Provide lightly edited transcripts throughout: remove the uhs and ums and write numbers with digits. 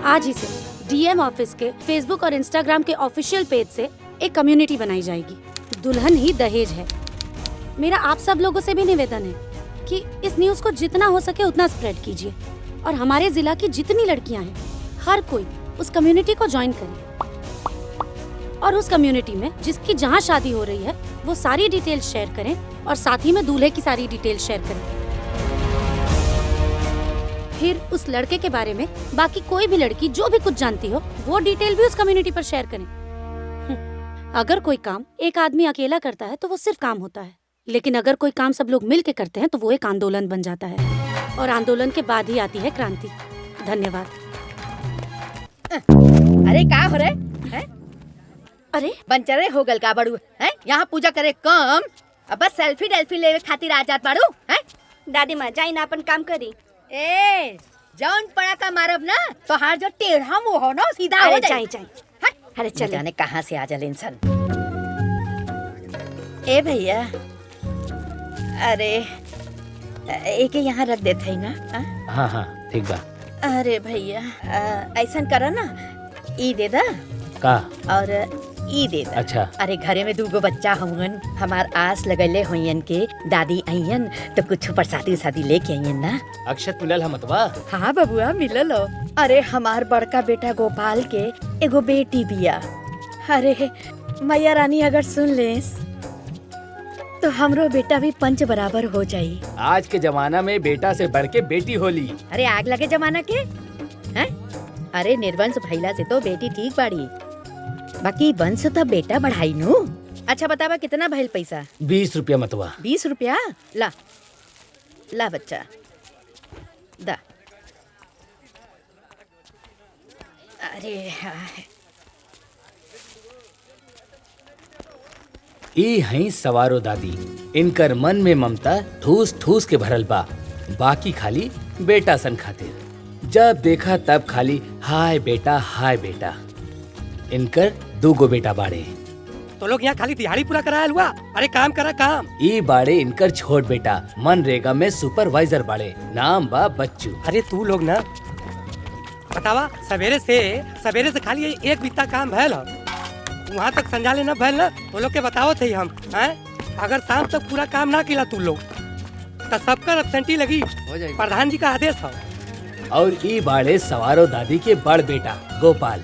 आज ही से DM office के फेसबुक और इंस्टाग्राम के ऑफिशियल पेज से एक कम्युनिटी बनाई जाएगी। दुल्हन ही दहेज है। मेरा आप सब लोगों से भी निवेदन है कि इस न्यूज को जितना हो सके उतना स्प्रेड कीजिए और हमारे जिला की जितनी लड़कियां हैं हर कोई उस कम्युनिटी को ज्वाइन करे और उस कम्युनिटी में जिसकी जहाँ शादी हो रही है वो सारी डिटेल्स शेयर करें और साथ ही में दूल्हे की सारी डिटेल्स शेयर करें। फिर उस लड़के के बारे में बाकी कोई भी लड़की जो भी कुछ जानती हो वो डिटेल भी उस कम्युनिटी पर शेयर करें। अगर कोई काम एक आदमी अकेला करता है तो वो सिर्फ काम होता है, लेकिन अगर कोई काम सब लोग मिल के करते हैं तो वो एक आंदोलन बन जाता है और आंदोलन के बाद ही आती है क्रांति। धन्यवाद। अरे क्या हो रहे है? अरे बनचरे हो गल का बड़ू है? यहाँ पूजा करे कम अब बस सेल्फी डेल्फी लेवे खातिर आ जात बाड़ू है? दादी माँ जाई ना अपन काम करी। ए जौन पड़ा का मारब ना तो हार जो टेढ़ा मुंह हो ना सीधा हो जाए। अरे चल जाने कहाँ से आ जले इंसान। ए भैया अरे एक यहाँ रख देते है ना। हाँ हाँ ठीक बा। अरे भैया ऐसा करा ना ई दे दा का और ई दे दा। अच्छा। अरे घरे में दूगो बच्चा हुन हमार आस लगले होयन के दादी आइयन तो कुछ प्रसादी शादी लेके आइयन ना। अक्षत मिलल हम मतवा। हाँ बबुआ मिलल हो। अरे हमार बड़का बेटा गोपाल के एगो बेटी बिया। अरे मैया रानी अगर सुन लेस तो हमरो बेटा भी पंच बराबर हो जाई। आज के जमाना में बेटा से बढ़ के बेटी होली। अरे आग लगे जमाना के हैं? अरे निर्वंश भइला से तो बेटी ठीक बाड़ी, बाकी वंश तो बेटा बढ़ाई नु। अच्छा बतावा कितना भइल पैसा? 20 रुपया मतवा। 20 रुपया? ला ला बच्चा दा। अरे ई हई सवारो दादी। इनकर मन में ममता ठूस ठूस के भरल बा, बाकी खाली बेटा सन खातिर। जब देखा तब खाली हाय बेटा। इनकर 2 बेटा बाड़े। तो लोग यहाँ खाली दिहाड़ी पूरा कराया हुआ। अरे काम करा काम। ई बाड़े इनकर छोट बेटा मनरेगा में सुपरवाइजर बाड़े, नाम बा बच्चू। अरे तू लोग ना बतावा सवेरे से खाली एक बीता काम भैल वहाँ तक संजाले न भैल ना वो लोग के बताओ थे हम हैं? अगर शाम तक पूरा काम ना किया तू लोग तो सबका एब्सेंटी लगी प्रधान जी का आदेश है। और ई बाड़े सवारो दादी के बड़ बेटा गोपाल।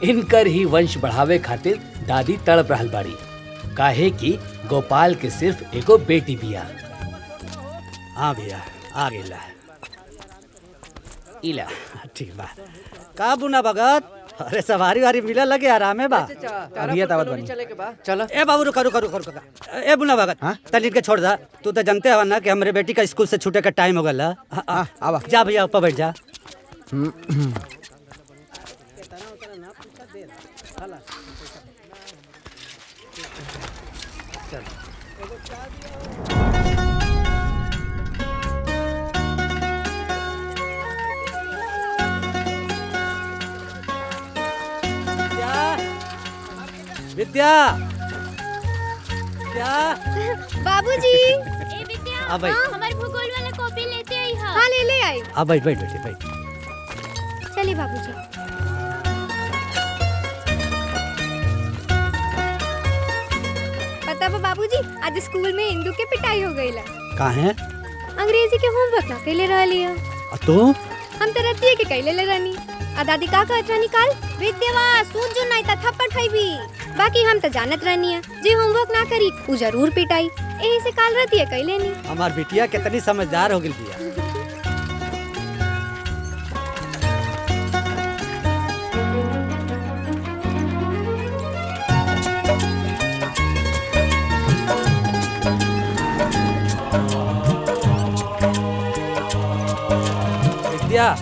इनकर ही वंश बढ़ावे खातिर दादी तड़प रहल बाड़ी, काहे कि गोपाल के सिर्फ एगो बेटी बिया। हाँ भैया आ गेला। इला ठीक बा। का बुना भगत? अरे सवारी वारी मिला लगे आराम है बा। अभी तावत बनी चलो। ए बाबू रुका। ए बुना भगत तनी के छोड़ दा। तू तो जानते हो ना कि हमरे बेटी का स्कूल से छूटे का टाइम हो गला। आवा जा भैया ऊपर बैठ जा। विद्या क्या बाबूजी ए विद्या अब भाई हमारे भूगोल वाला कॉपी लेते आई हां। हाँ ले आई। अब बैठ बेटी बैठ। चलिए बाबूजी। पता बा बाबूजी आज स्कूल में इंदू के पिटाई हो गई ला। कहाँ है? अंग्रेजी के होमवर्क ना कैले रहली है। तू हम तो रतिये के कैले ले रहनी। आ दादी का कहत रहनी काल विद्यावा सूझ जो नहीं ता थप्पड़ खाईबी। बाकी हम तो जानत रहनी है जे होमवर्क ना करी उ जरूर पिटाई। यही से काल रतिये कैले नी। हमार बिटिया कितनी समझदार हो गई बिया। विद्या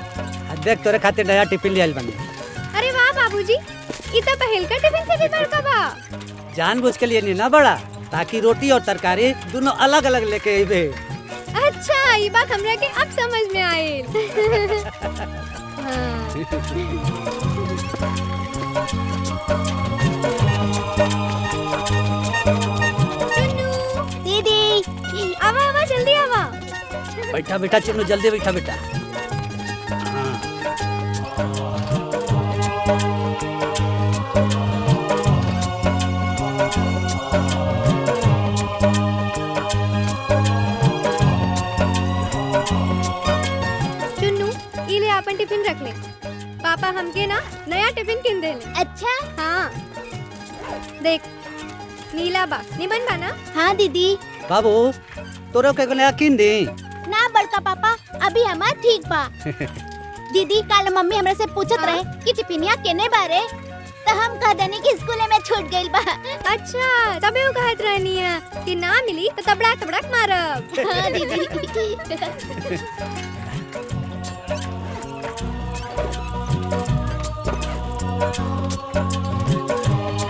देख तोरे खातिर नया टिफिन ले आइल बनी। अरे वाह बाबूजी ई तो पहल का टिफिन से भी बड़का बा। जानबूझ के लिए नहीं ना बड़ा, ताकि रोटी और तरकारी दोनों अलग अलग लेके आइबे। अच्छा ये बात हमरा के अब समझ में आइल। दीदी आवा आवा जल्दी आवा। बैठा बेटा चुन्नू जल्दी बैठा बेटा। चुन्नू ये ले अपन टिफिन रख ले। पापा हमके ना नया टिफिन किन दे ले। अच्छा हाँ देख नीला बा निमन बा ना। हाँ दीदी। बाबू तोरा के नया किन दी। ना बड़का पापा अभी हमार ठीक बा। दीदी कल मम्मी हमरा से पूछत रहे कि टिफिनिया केने बारे तो हम कह देनी कि स्कूल में छूट गइल बा। अच्छा तबे वो कहत रहनी है कि ना मिली तो तबड़ा तबड़क मारब। हाँ दीदी। अच्छा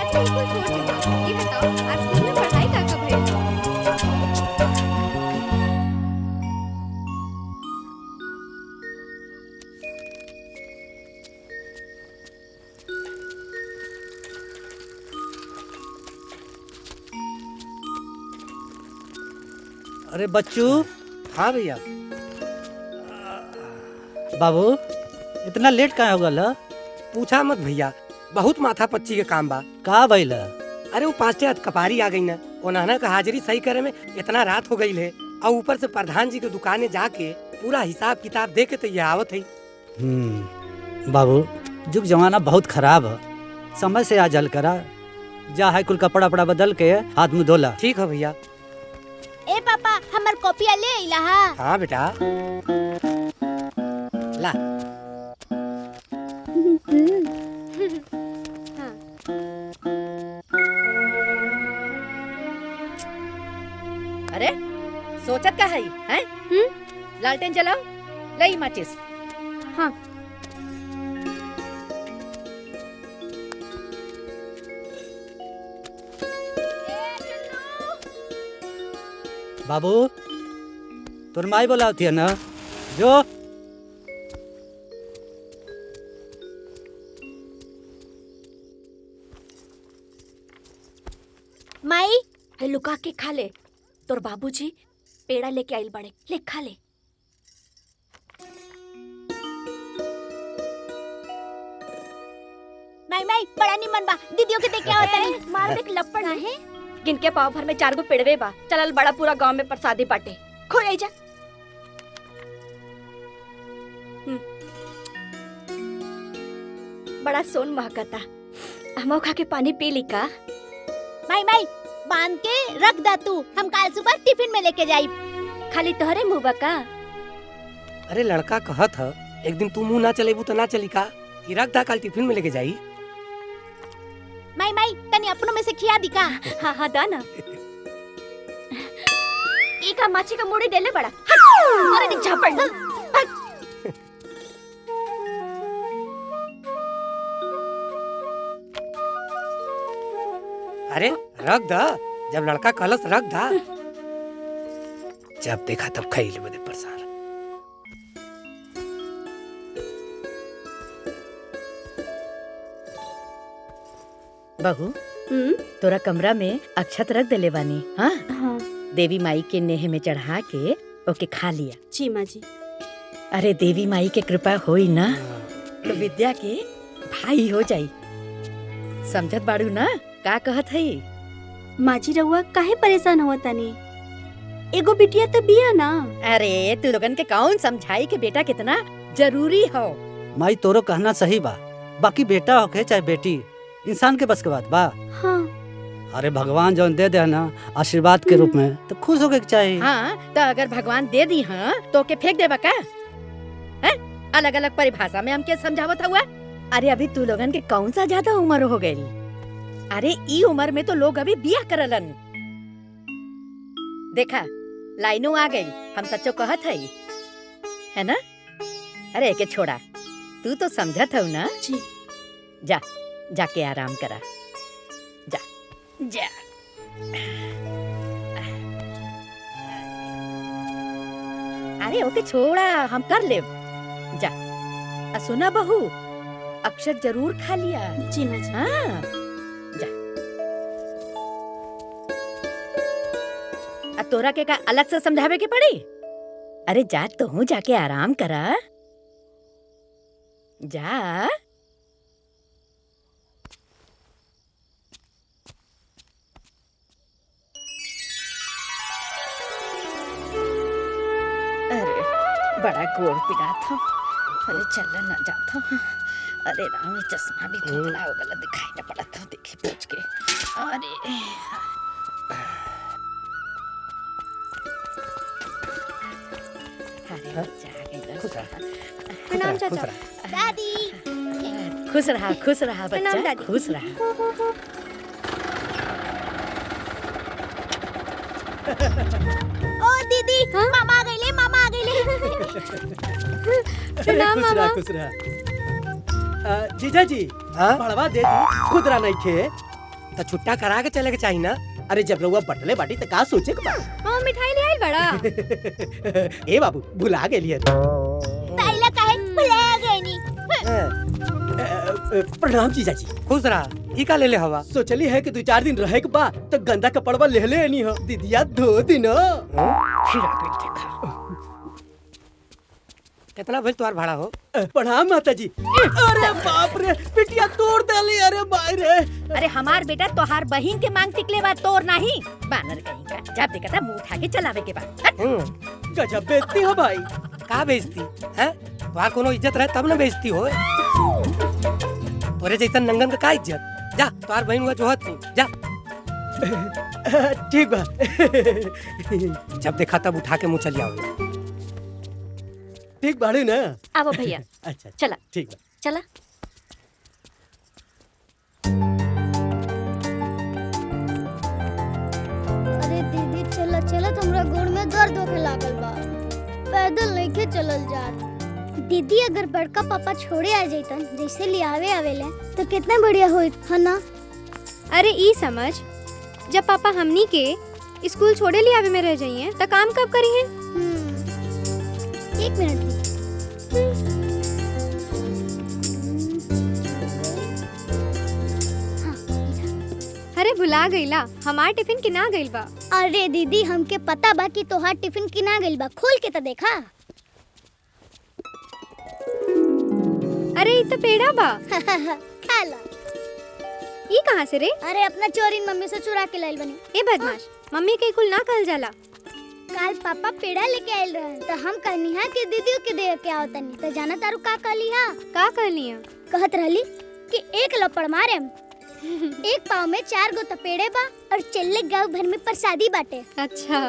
स्कूल छोड़ चुकी। ये बताओ आज स्कूल में पढ़ाई का कब है? अरे बच्चू। हाँ भैया। बाबू इतना लेट काहे हो गल। पूछा मत भैया, बहुत माथा पच्ची के काम बा। का भइल। अरे वो 5 कपारी आ गई ना, ओनाना का हाजिरी सही करे में इतना रात हो गई है और ऊपर से प्रधान जी के दुकाने जाके पूरा हिसाब किताब दे के तो ये आवत है। बाबू जुग जमाना बहुत खराब है, समय से आ जल करा। जा है कुल कपड़ा वपड़ा बदल के हाथ मुंह धोला। ठीक है भैया। ए पापा हमार कॉपिया ले आइला हा। हाँ बेटा ला। अरे सोचत का है हैं? लालटेन जलाओ लई माचिस। हाँ बाबू तोर माई बोलावती है ना, जो माई हे लुका के खा ले। तोर बाबूजी पेड़ा लेके आइल बड़े, ले खा ले। माई माई बड़ा निमन बा, दीदियों के देख के आवत नहीं। मार देख लपड़ है। गिनके पाव भर में 4 गो पेड़वे बा। चलल बड़ा पूरा गांव में प्रसादी बाटे। खो आई जा। बड़ा सोन महकता। हमो खा के पानी पी ली का। माई माई बांध के रख दा तू, हम कल सुबह टिफिन में लेके जाई। खाली तोहरे मुंह बा का। अरे लड़का कहत है एक दिन तू मुंह ना चलेबू तो ना चली का। ये रख दा, कल टिफिन में लेके जाई। माई माई तनी अपनों में से खिया दी का। हाँ हाँ दाना। एक माछी का मुड़ी देले बड़ा। अरे देख झापड़ ना। अरे रख दा, जब लड़का कहलस रख दा। जब देखा तब खैले बदे परेशान। बहू तोरा कमरा में अक्षत रख देले बानी। हाँ हाँ देवी माई के नेह में चढ़ा के ओके खा लिया। जी माँ जी। अरे देवी माई के कृपा होई ना तो विद्या के भाई हो जाई। समझत बाड़ू ना का कहत है। माँ जी रहुआ काहे परेशान हुआ तनी, एगो बिटिया तो बिया ना। अरे तू लोगन के कौन समझाई के बेटा कितना जरूरी हो। माई तोरो कहना सही बा, बाकी बेटा होके चाहे बेटी इंसान के बस के बात बा। हाँ अरे भगवान जो दे दे ना आशीर्वाद के रूप में तो खुश होके चाहिए। हाँ तो अगर भगवान दे दी हाँ तो के फेंक देबा का। अलग अलग परिभाषा में हमके समझावत हुआ। अरे अभी तू लोगन के कौन सा ज्यादा उम्र हो गई। अरे ई उम्र में तो लोग अभी बिया करलन। देखा लाइनों आ गई, हम सच्चो कहत है ना। अरे एके छोड़ा, तू तो समझत हो ना। जी। जा जाके आराम करा। जा जा। अरे ओके छोड़ा, हम कर ले। जा सुना बहू, अक्षर जरूर खा लिया। जी माँ जी। हाँ जा। तोरा के का अलग से समझावे के पड़ी। अरे जा तो हूँ, जाके आराम करा। जा गोड़ पिरात हूँ। अरे चल ना जाता हूँ। अरे राम, ये चश्मा भी खोखला हो गला, दिखाई न पड़ा था। देखी पूछ के। अरे प्रणाम चाचा। दादी खुश रहा प्रणाम बच्चा, दादी। खुश रहा। ओ दीदी मामा आ गइले, मामा आ गइले। प्रणाम मामा। खुश रहा। जीजा जी हाँ? बढ़वा दे दी, खुदरा नहीं खे। तो छुट्टा करा के चले के चाहिए ना। अरे जब रउआ बटले बाटी त का सोचे के बा? मामा मिठाई ले आई बड़ा। ए बाबू भुला गेलिए। ताइला काहे भुला गइनी। प्रणाम जीजा जी। खुश रहा। ई का ले ले हवा। सोचली है कि 2-4 दिन रहे के बा तो गंदा कपड़वा ले ले नहीं हो। दीदिया 2 दिन हो। फिर आ गई देखा। कितना भइल तुम्हार भाड़ा हो? प्रणाम माता जी। अरे बाप रे, पिटिया तोड़ देली। अरे भाई रे। अरे हमार बेटा तोहार बहिन के मांग टिकले बा, तोर नहीं। बानर कहीं का जब देखा था मुंह उठा के चलावे के बाद। गजब बेइज्जती हो भाई। का बेइज्जती है? तुम्हार कोनो इज्जत रहे तब ना बेइज्जती हो। तोरे जैसा नंगन का इज्जत। जा तुम्हार बहन हुआ जोहत नहीं जा। ठीक बा। जब देखा तब उठा के मुँह चल जाओ। ठीक बाड़ू ना? आवो भैया अच्छा चला ठीक बा। चला। अरे दीदी चला चला, हमरा गोड़ में दर्द होखे लागल बा। पैदल नहीं चलल जात। दीदी अगर बड़का पापा छोड़े आ जैतन जैसे लियावे आवेले तो कितना बढ़िया होइत है ना। अरे ई समझ, जब पापा हमनी के स्कूल छोड़े ले आवे में रह जाइए तो काम कब करी है? 1 मिनट। अरे भुला गईला, हमार टिफिन किना गइल बा। अरे दीदी हमके पता बा कि तोहार टिफिन किना गइल बा। खोल के तो देखा। अरे ई तो पेड़ा बा। खा ला। ई कहाँ से रे? अरे अपना चोरी मम्मी से चुरा के लाइल बनी। ए बदमाश, मम्मी के कुल ना कहल जाला। काल पापा पेड़ा लेके आइल रहन तो हम कहनी है कि दीदी के दे के आओ तनी। तो जाना तारू का कहली हा? का कहलिया? कहत रहली कि एक लपड़ मारे एक पाव में 4 गो तपेड़े बा और चल्ले गांव भर में प्रसादी बाटे। अच्छा।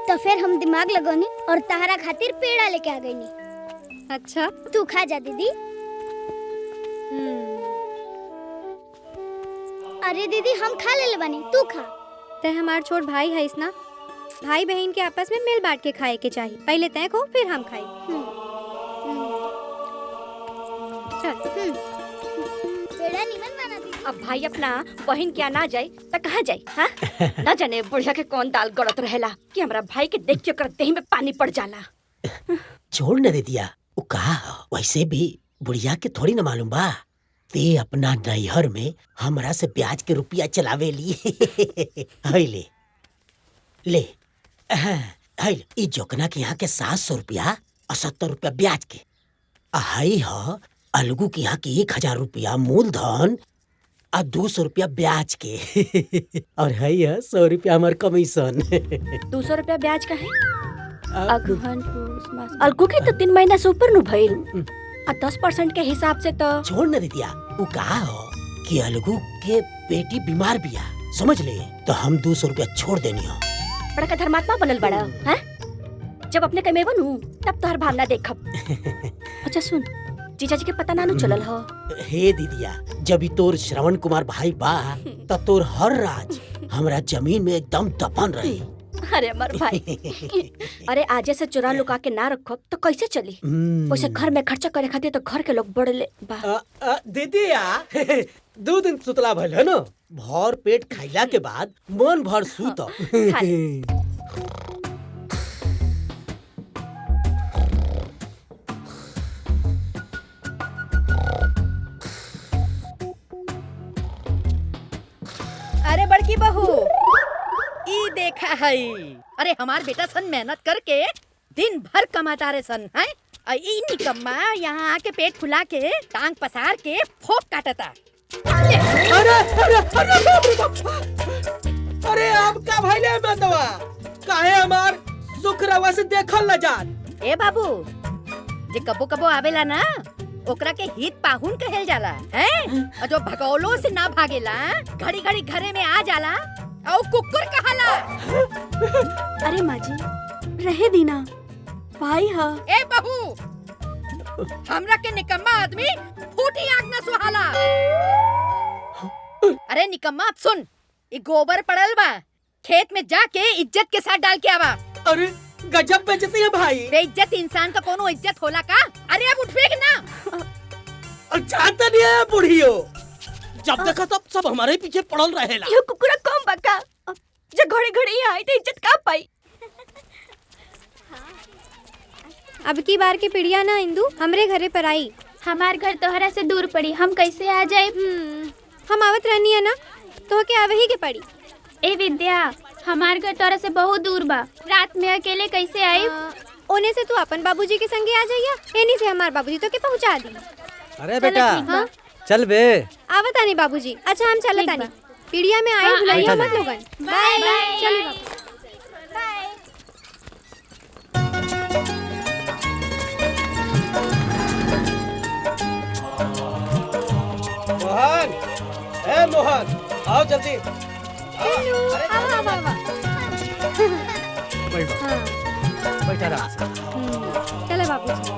तो फिर हम दिमाग लगौनी और तारा खातिर पेड़ा लेके आ गईनी। अच्छा। तू खा जा दीदी। अरे दीदी हम खा ले बानी, तू खा। ते हमार छोट भाई है इस ना, भाई बहन के आपस में मिल बांट के खाए के चाहिए। पहले तय खो फिर हम खाई। चल। पेड़ा निमन बना दी। अब भाई अपना बहन क्या ना जाए तो कहाँ जाए? हाँ? ना जाने बुढ़िया के कौन दाल गड़त रहेला कि हमरा भाई के देख के करते ही में पानी पड़ जाला। छोड़ न दे दिया। वो कहा वैसे भी बुढ़िया के थोड़ी न मालूम बा। ते अपना नैहर में हमरा से ब्याज के रुपया चलावे ली। है ले ले है ई जोकना के यहाँ के 700 रुपया और 70 रुपया ब्याज के। हाई ह अलगू के यहाँ के 1000 रुपया मूलधन और 200 रुपया ब्याज के। और है 100 रुपया हमार कमीशन। 200 रुपया ब्याज का है। अगहन पूस मास अलगू के तो 3 महीना से ऊपर नु भइल। और 10% के हिसाब से तो छोड़ न दिया। वो कहा हो कि अलगू के बेटी बीमार बिया, समझ ले। तो हम 200 रुपया छोड़ देनी हो। बड़ा धर्मात्मा बनल बड़ा है। जब अपने कमे बनू तब तोहर भावना देखब। अच्छा सुन, जीजा जी के पता नानू चलल हो। हे दीदिया, जब तोर श्रवण कुमार भाई बा तब तोर हर राज हमरा जमीन में एकदम दफन रही। अरे अमर भाई। अरे आजे से चुरा लुका के ना रखब तो कैसे चली? वैसे घर में खर्चा करे खातिर तो घर के लोग बड़े ले बा। दीदिया 2 दिन सुतला भइल है न। भर पेट खाइला के बाद मन भर सूत। अरे बड़की बहू, ई देखा है। अरे हमार बेटा सन मेहनत करके दिन भर कमाता रे सन है। ई निकम्मा यहाँ आके पेट फुला के टांग पसार के फोक काटता। अरे अरे अरे अरे आप का भइले बंदवा? काहे हमार सुख रवा से देखल न जात? ए बाबू, जे कबो कबो आवेला ना ओकरा के हित पाहुन कहल जाला हैं, और जो भगौलो से ना भागेला घड़ी घड़ी घरे में आ जाला और कुकुर कहाला। अरे माँ जी रहे दीना भाई हा। ए बहू, हमरा के निकम्मा आदमी फूटी आग न सुहाला। अरे निकम्मा, अब सुन, ये गोबर पड़ल बा, खेत में जाके इज्जत के साथ डाल के आवा। अरे गजब बेइज्जती है भाई। बेइज्जत इंसान का कोनो इज्जत होला का? अरे अब उठ फेंक ना। जानता नहीं है बुढ़ियो, जब देखा तब सब हमारे पीछे पड़ल रहेला। ये कुकुरा कौन बका जो घड़ी घड़ी आई तो इज्जत का पाई। अब की बार के पिड़िया ना इंदू हमरे घरे पर आई। हमार घर तोहरा से दूर पड़ी, हम कैसे आ जाए? हम आवत रहनी है ना, तो के आवे ही के पड़ी। ए विद्या, हमार घर तोहरा से बहुत दूर बा, रात में अकेले कैसे आई? ओने से तू अपन बाबूजी के संगे आ जाइया, एनी से हमार बाबूजी तो के पहुंचा दी। अरे बेटा हाँ? चल बे। आवत आनी बाबूजी। अच्छा हम चलत आनी, पिड़िया में आई भुलाइया मत लोगन। Bye bye. चलिए बाबू। मोहन, ए मोहन, आओ जल्दी। आवा आवा आवा। बैठा रहा। चले बाबूजी।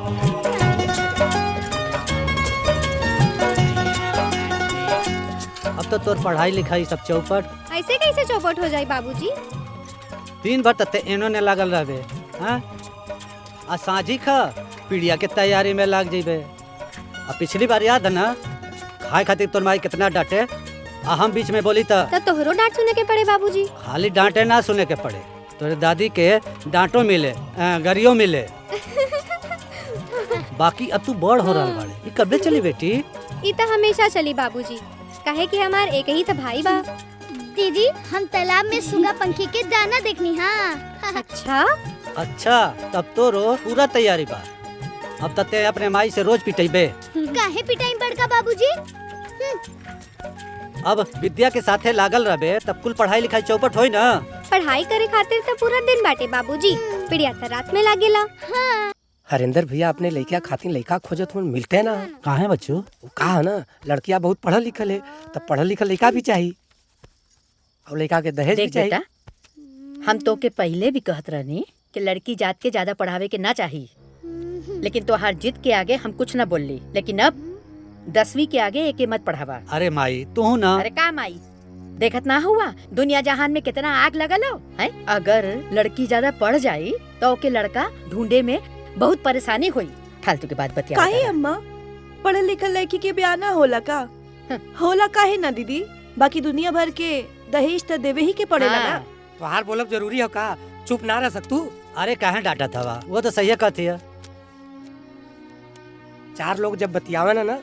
अब तो तोर पढ़ाई लिखाई सब चौपट। ऐसे कैसे चौपट हो जाए बाबूजी? दिन भर तते एनो ने लागल रहबे। हाँ, आ साझी खा पीड़िया के तैयारी में लाग जेबे। अब पिछली बार याद है ना, खाए खातिर तोर माई कितना डांटे, आ हम बीच में बोली तो तोहरो डांट सुने के पड़े बाबूजी। खाली डांटे ना सुने के पड़े, तोरे दादी के डांटो मिले, गरियो मिले। बाकी अब तू बड़ हो रहा बाड़े, ये कब चली बेटी? ई तो हमेशा चली बाबूजी, काहे कि हमार एक ही तो भाई बा। दीदी, हम तालाब में सुगा पंखी के दाना देखनी। हाँ। अच्छा अच्छा, तब तो रो पूरा तैयारी बा। अब तते अपने माई से रोज पिटेबे। काहे पिटाई बड़का बाबूजी? अब विद्या के साथे लागल रहबे तब कुल पढ़ाई लिखाई चौपट होई ना। पढ़ाई करे खातिर तो पूरा दिन बाटे बाबूजी, पिड़िया तो रात में लागेला। हरेंद्र भैया अपने लड़किया खातिर लड़का खोजत हुन, मिलते ना? कहाँ है बच्चों? वो कहा ना, लड़किया बहुत पढ़ल लिखल है, तब पढ़ल लिखल लड़का भी चाहिए और लड़का के दहेज भी देख चाहिए। बेटा, हम तो के पहले भी कहत रहनी कि लड़की जात के ज्यादा पढ़ावे के ना चाहिए, लेकिन तोहार जिद के आगे हम कुछ न बोलली। लेकिन अब 10वीं के आगे एके मत पढ़ावा। अरे माई तू ना। अरे का माई, देखत ना हुआ दुनिया जहान में कितना आग लगल हो है? अगर लड़की ज्यादा पढ़ जाई तो ओके लड़का ढूंढे में बहुत परेशानी हुई। फालतू की बात बतिया। काहे अम्मा, पढ़ल लिखल लड़की के ब्याह ना होला का? होला काहे ना दीदी, बाकी दुनिया भर के दहेज तो देवे ही के पड़ेला ना। तो हार बोलब जरूरी हो का? चुप ना रह सकतू? अरे कहाँ डांटा था, वो तो सही कहती है। चार लोग जब बतियावे ना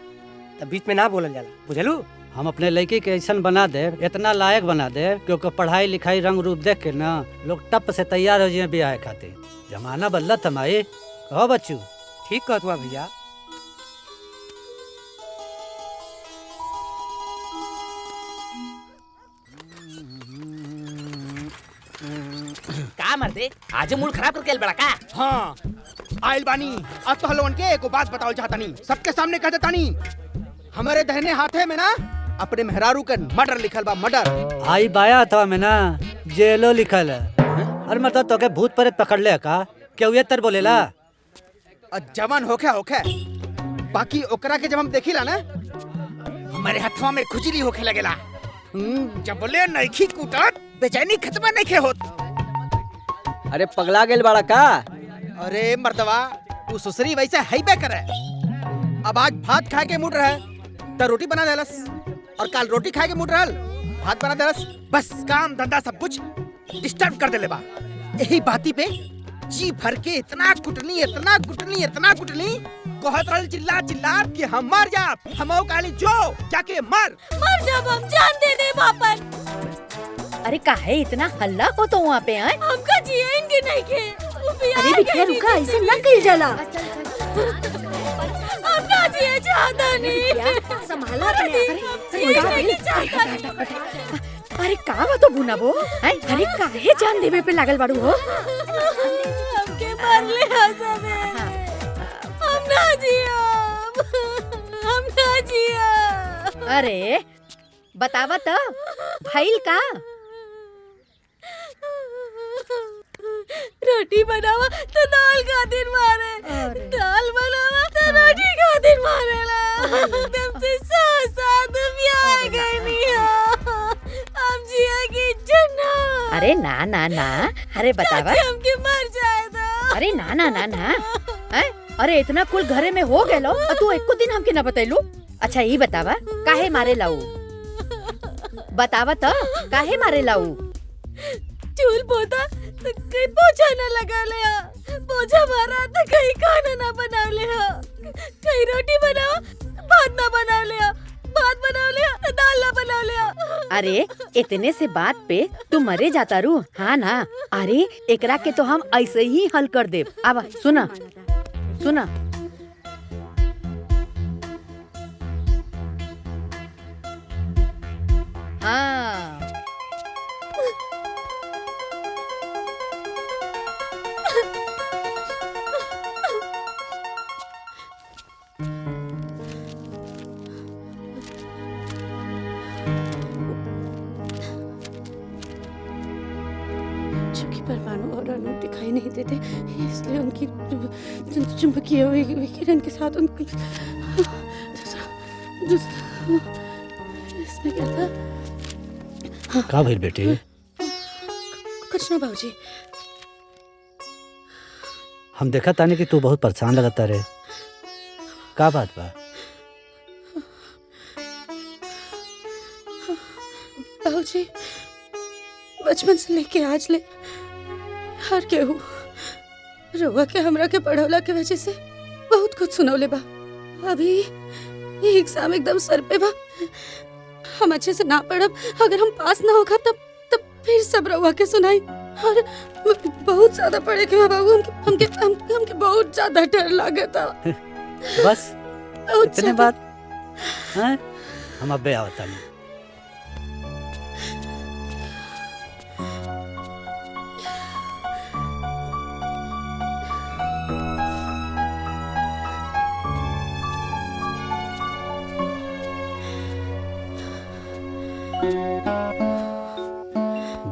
तब बीच में ना बोलल जाला, बुझलू? हम अपने लड़की के ऐसा बना दे, इतना लायक बना दे कि ओकर पढ़ाई लिखाई रंग रूप देख के ना लोग टप से तैयार हो जाए ब्याह खातिर। जमाना बदलत है माई। कहो बच्चू। ठीक कहत हुआ भैया। का मर्दे, आज मूड खराब करके बड़ा का? हाँ आइल बानी, अब तो हलवन के एको बात बताओ चाहता नहीं, सबके सामने कह देता नहीं। हमारे दहने हाथे में ना अपने मेहरारू का मर्डर लिखल बा, मर्डर। आई बाया था में ना जेलो लिखल है। अरे मतलब तो के भूत प्रेत पकड़ ले का? क्यों ये तर बोलेला? जवान होखे होखे, बाकी ओकरा के जब हम देखिला ना हमारे हथवा में खुजली होखे लगेला। जब बोले नइखी कूटत बेचैनी खत्म नहीं होत। अरे पगला गेल बाड़ा का? अरे मर्दवा, तू सुसरी वैसे है बे करे। अब आज भात खाए के मूड रहे तो रोटी बना देलस, और कल रोटी खाए के मूड रहल भात बना देलस। बस काम धंधा सब कुछ डिस्टर्ब कर देले बा। यही बाती पे जी भर के इतना कुटनी कहत रहल चिल्ला चिल्ला कि हम मर जाब। हमो काली जो जाके मर जाब, हम जान दे दे बापन। अरे काहे इतना हल्ला हो तो वहाँ पे आए? हमका जिएंगे नहीं के। अरे बिटिया रुका, ऐसे ना कही जाला। हम ना जिए चाहता नहीं। संभालो अपने। अरे का तो बुना वो? अरे काहे जान देवे पे लागल बाड़ू हो? हमके मार मार ले सवेरे। हम ना जियब, हम ना जियब। अरे बतावा तो भइल का? रोटी बनावा तो दाल खातिर मारे, दाल बनावा तो रोटी खातिर मारेला। तब से 7 ब्याह गई हम जिया की जना। अरे ना ना ना, अरे बतावा। हमके मर जाए तो। अरे ना ना ना ना, अरे इतना कुल घरे में हो गए और तू एको दिन हमके ना बतैलू। अच्छा ये बतावा काहे मारे लाऊ? बतावा तो काहे मारे लाऊ? चूल पोता तो कहीं पोछा न लगा ले, पोछा मारा तो कहीं खाना ना बना ले, कहीं रोटी बनाओ भात ना बना ले, भात बना ले दाल ना बना ले। अरे इतने से बात पे तू मरे जाता रू? हाँ ना। अरे एकरा के तो हम ऐसे ही हल कर दे। अब सुना सुना, हाँ चूंकि परमाणु और अणु दिखाई नहीं देते, इसलिए उनकी चुंबकीय विकिरण के साथ उनकी दूसरा इसमें क्या था? का भइल बेटी? कुछ ना बाबूजी। हम देखा ताने कि तू बहुत परेशान लगता रे, का बात बा? बाबूजी बचपन से लेके आज ले हर केहू रउआ के हमरा के पढ़ौला के वजह से बहुत कुछ सुनौले बा। अभी ये एग्जाम एकदम सर पे बा, हम अच्छे से ना पढ़ब, अगर हम पास ना होगा तब फिर सब रउआ के सुनाई। और बहुत ज्यादा पढ़े के बा बाबू, हमके बहुत ज्यादा डर लागता। बस इतने बात हैं? हम अबे आवता नहीं।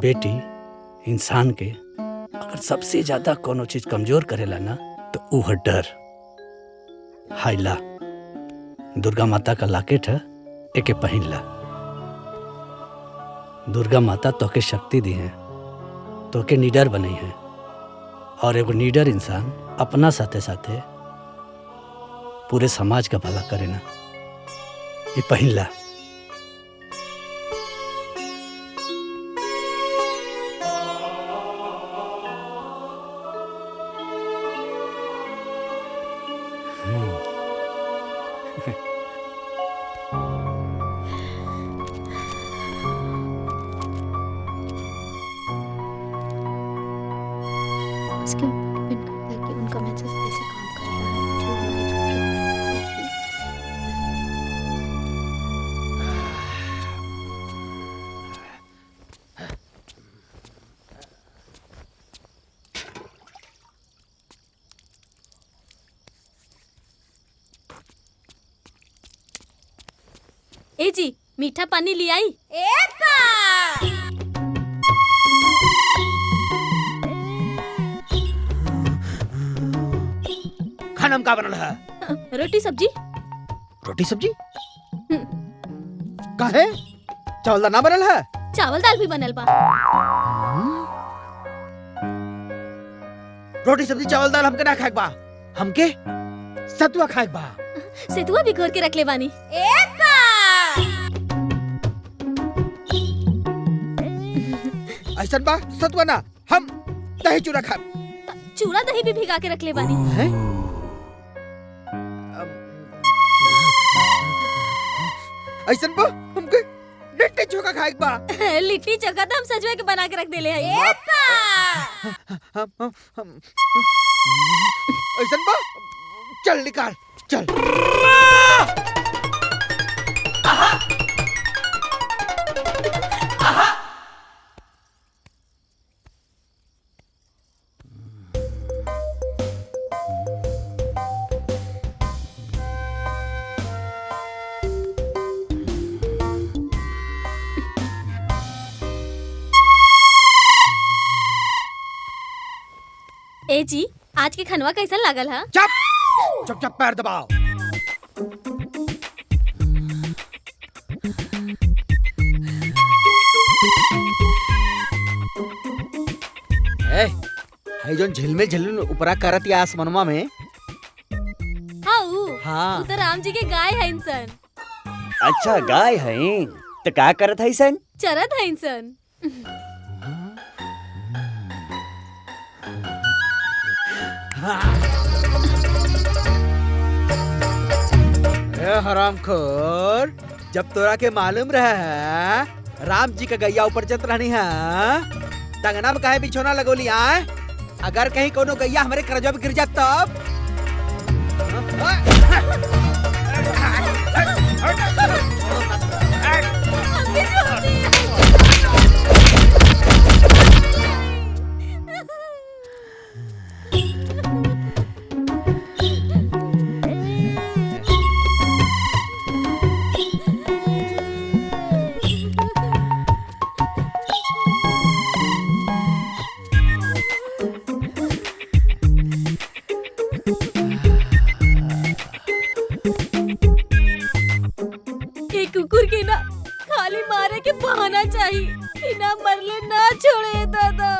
बेटी, इंसान के अगर सबसे ज्यादा कोनो चीज कमजोर करेला ना तो वो है डर। हाइला दुर्गा माता का लॉकेट है, एके पहन ला। दुर्गा माता तोके शक्ति दी है, तोके निडर बनी है, और एगो निडर इंसान अपना साथे साथे पूरे समाज का भला करे ना। ये पहन ला। इसके ऊपर डिपेंड करता है कि उनका मैसेज कैसे काम कर रहा है, जो हमारी ए जी मीठा पानी ले आई। खाना में का बनल है? रोटी सब्जी। रोटी सब्जी? काहे? चावल दाल ना बनल है? चावल दाल भी बनल बा। रोटी सब्जी चावल दाल हमके ना खाए बा, हमके सतुआ खाए बा। सेतुआ भी घोर के रख ले बानी। ऐसा बा सतुआ ना, हम दही चूड़ा खाए। चूड़ा दही भी भिगा के रख ले बानी। ऐसा बा हमके लिट्टी चोखा खाए बा। लिट्टी चोखा तो हम सजवा के बना के रख देले हई। ऐसा बा चल निकाल चल। ए जी, आज के खनवा कैसा लागल हा? चुप चुप चुप, पैर दबाओ। हाई जोन झिलमिल झिलमिल उपरा करत या आसमनवा में। हाँ, तो राम जी के गाय है इंसान। अच्छा गाय हैं तो का करत है सन? चरत है इंसान। हरामखोर, जब तोरा के मालूम रहा है राम जी का गैया ऊपर जत रहनी है, टंगना में काहे बिछोना लगोली आए? अगर कहीं कोनो गैया हमारे करजवा पे गिर जात तब? कुकुर के ना खाली मारे के बहाना चाहिए, बिना मरले ना छोड़े दादा।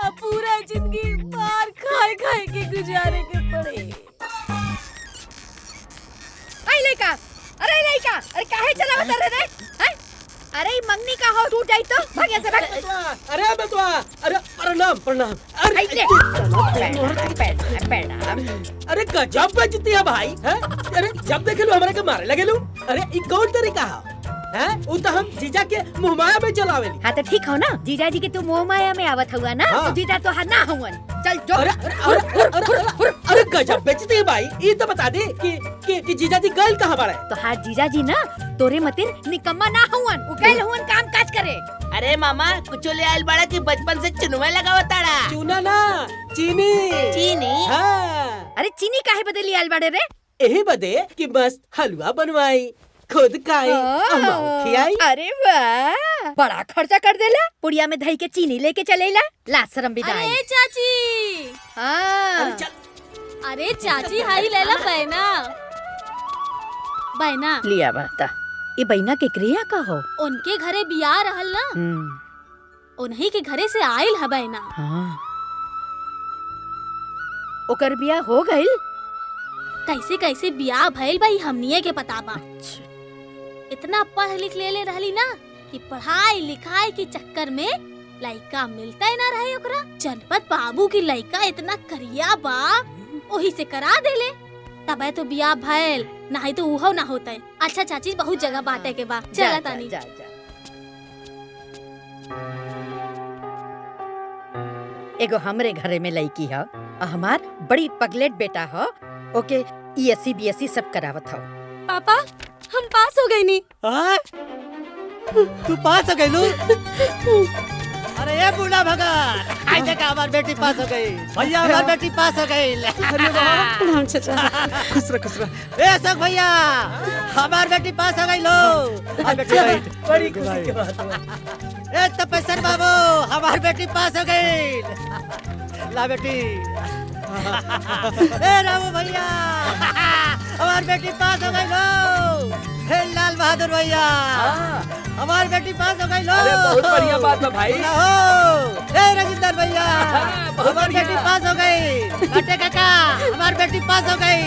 अब पूरा जिंदगी मार खाए खाए के गुजारे के पड़े। लइका, अरे काहे चलावत रे रे? हैं? अरे ई मंगनी का हो टूट जाई तो भाग यहाँ से भाग। अरे बतवा, अरे प्रणाम प्रणाम। आई ले। अरे गजब बेइज्जती है भाई, हैं? अरे जब देखे लो हमारे के मारे लगे लो। अरे ई कौन तरीका है? हैं? उ तो हम जीजा के मुहमाया में चलावेली। हाँ तो ठीक हो ना, जीजा जी के तू मोह माया में आवत हुआ ना, हाँ। तो जीजा तो हर ना हुवन। चल जो। अरे गजब बेइज्जती है भाई। ई तो बता दे कि जीजा जी गइल कहाँ बाड़े? तो हार जीजा जी ना तोरे मतिर निकम्मा ना हुवन, उ गइल हुवन काम काज करे। अरे मामा कुछ ले आइल बाड़ा कि बचपन से चुनवा लगावताड़ा? चूना ना, चीनी। चीनी? हाँ। अरे चीनी काहे बदली आइल बाड़े रे? यही बदे कि मस्त हलवा बनवाई, खुद खाई, अम्माऊ खियाई। अरे वाह, बड़ा खर्चा कर देला। पुड़िया में दही के चीनी लेके चलेला, ला शर्म बिदाई। अरे चाची, हाँ। अरे चाची हाई लेला बहना। बहना लिया बाता, ये बहना के क्रिया का हो? उनके घरे बियाह रहल ना, उन्हीं के घरे से आइल है बहना। हाँ। ओकर बियाह हो गइल? कैसे कैसे बियाह भइल भाई हमनिए के पता बा। इतना पढ़ लिख ले रहली ना कि पढ़ाई लिखाई के चक्कर में लइका मिलता ही ना रहे ओकरा। जनपद बाबू की लइका इतना करिया बा, ओही से करा देले। तबे तो बियाह भइल, नहीं तो उहो ना होता है। अच्छा चाची बहुत जगह बांटे के बा, चला तानी। जा। एगो हमरे घरे में लड़की है, हमार बड़ी पगलेट बेटा है, ओके ESC BSc सब करावत हो। पापा हम पास हो गए नी। तू पास हो गई लू? अरे ये बूढ़ा भगत, आज तक हमारी बेटी पास हो गई। भैया हमारी बेटी पास हो गई। प्रणाम चाचा। खुश रह। ए अशोक भैया, हमारी बेटी पास हो गई लो। आ बेटी बैठ। बड़ी खुशी की बात है। ए तपेश्वर बाबू, हमारी बेटी पास हो गई। ला बेटी। ए रामू भैया, हमारी बेटी पास हो गई लो। हे लाल बहादुर भैया, हमारी बेटी पास हो गई लो। अरे बहुत बढ़िया बात है भाई। ए राजेंद्र भैया, हमारी बेटी पास हो गई। अटे काका, हमारी बेटी पास हो गई।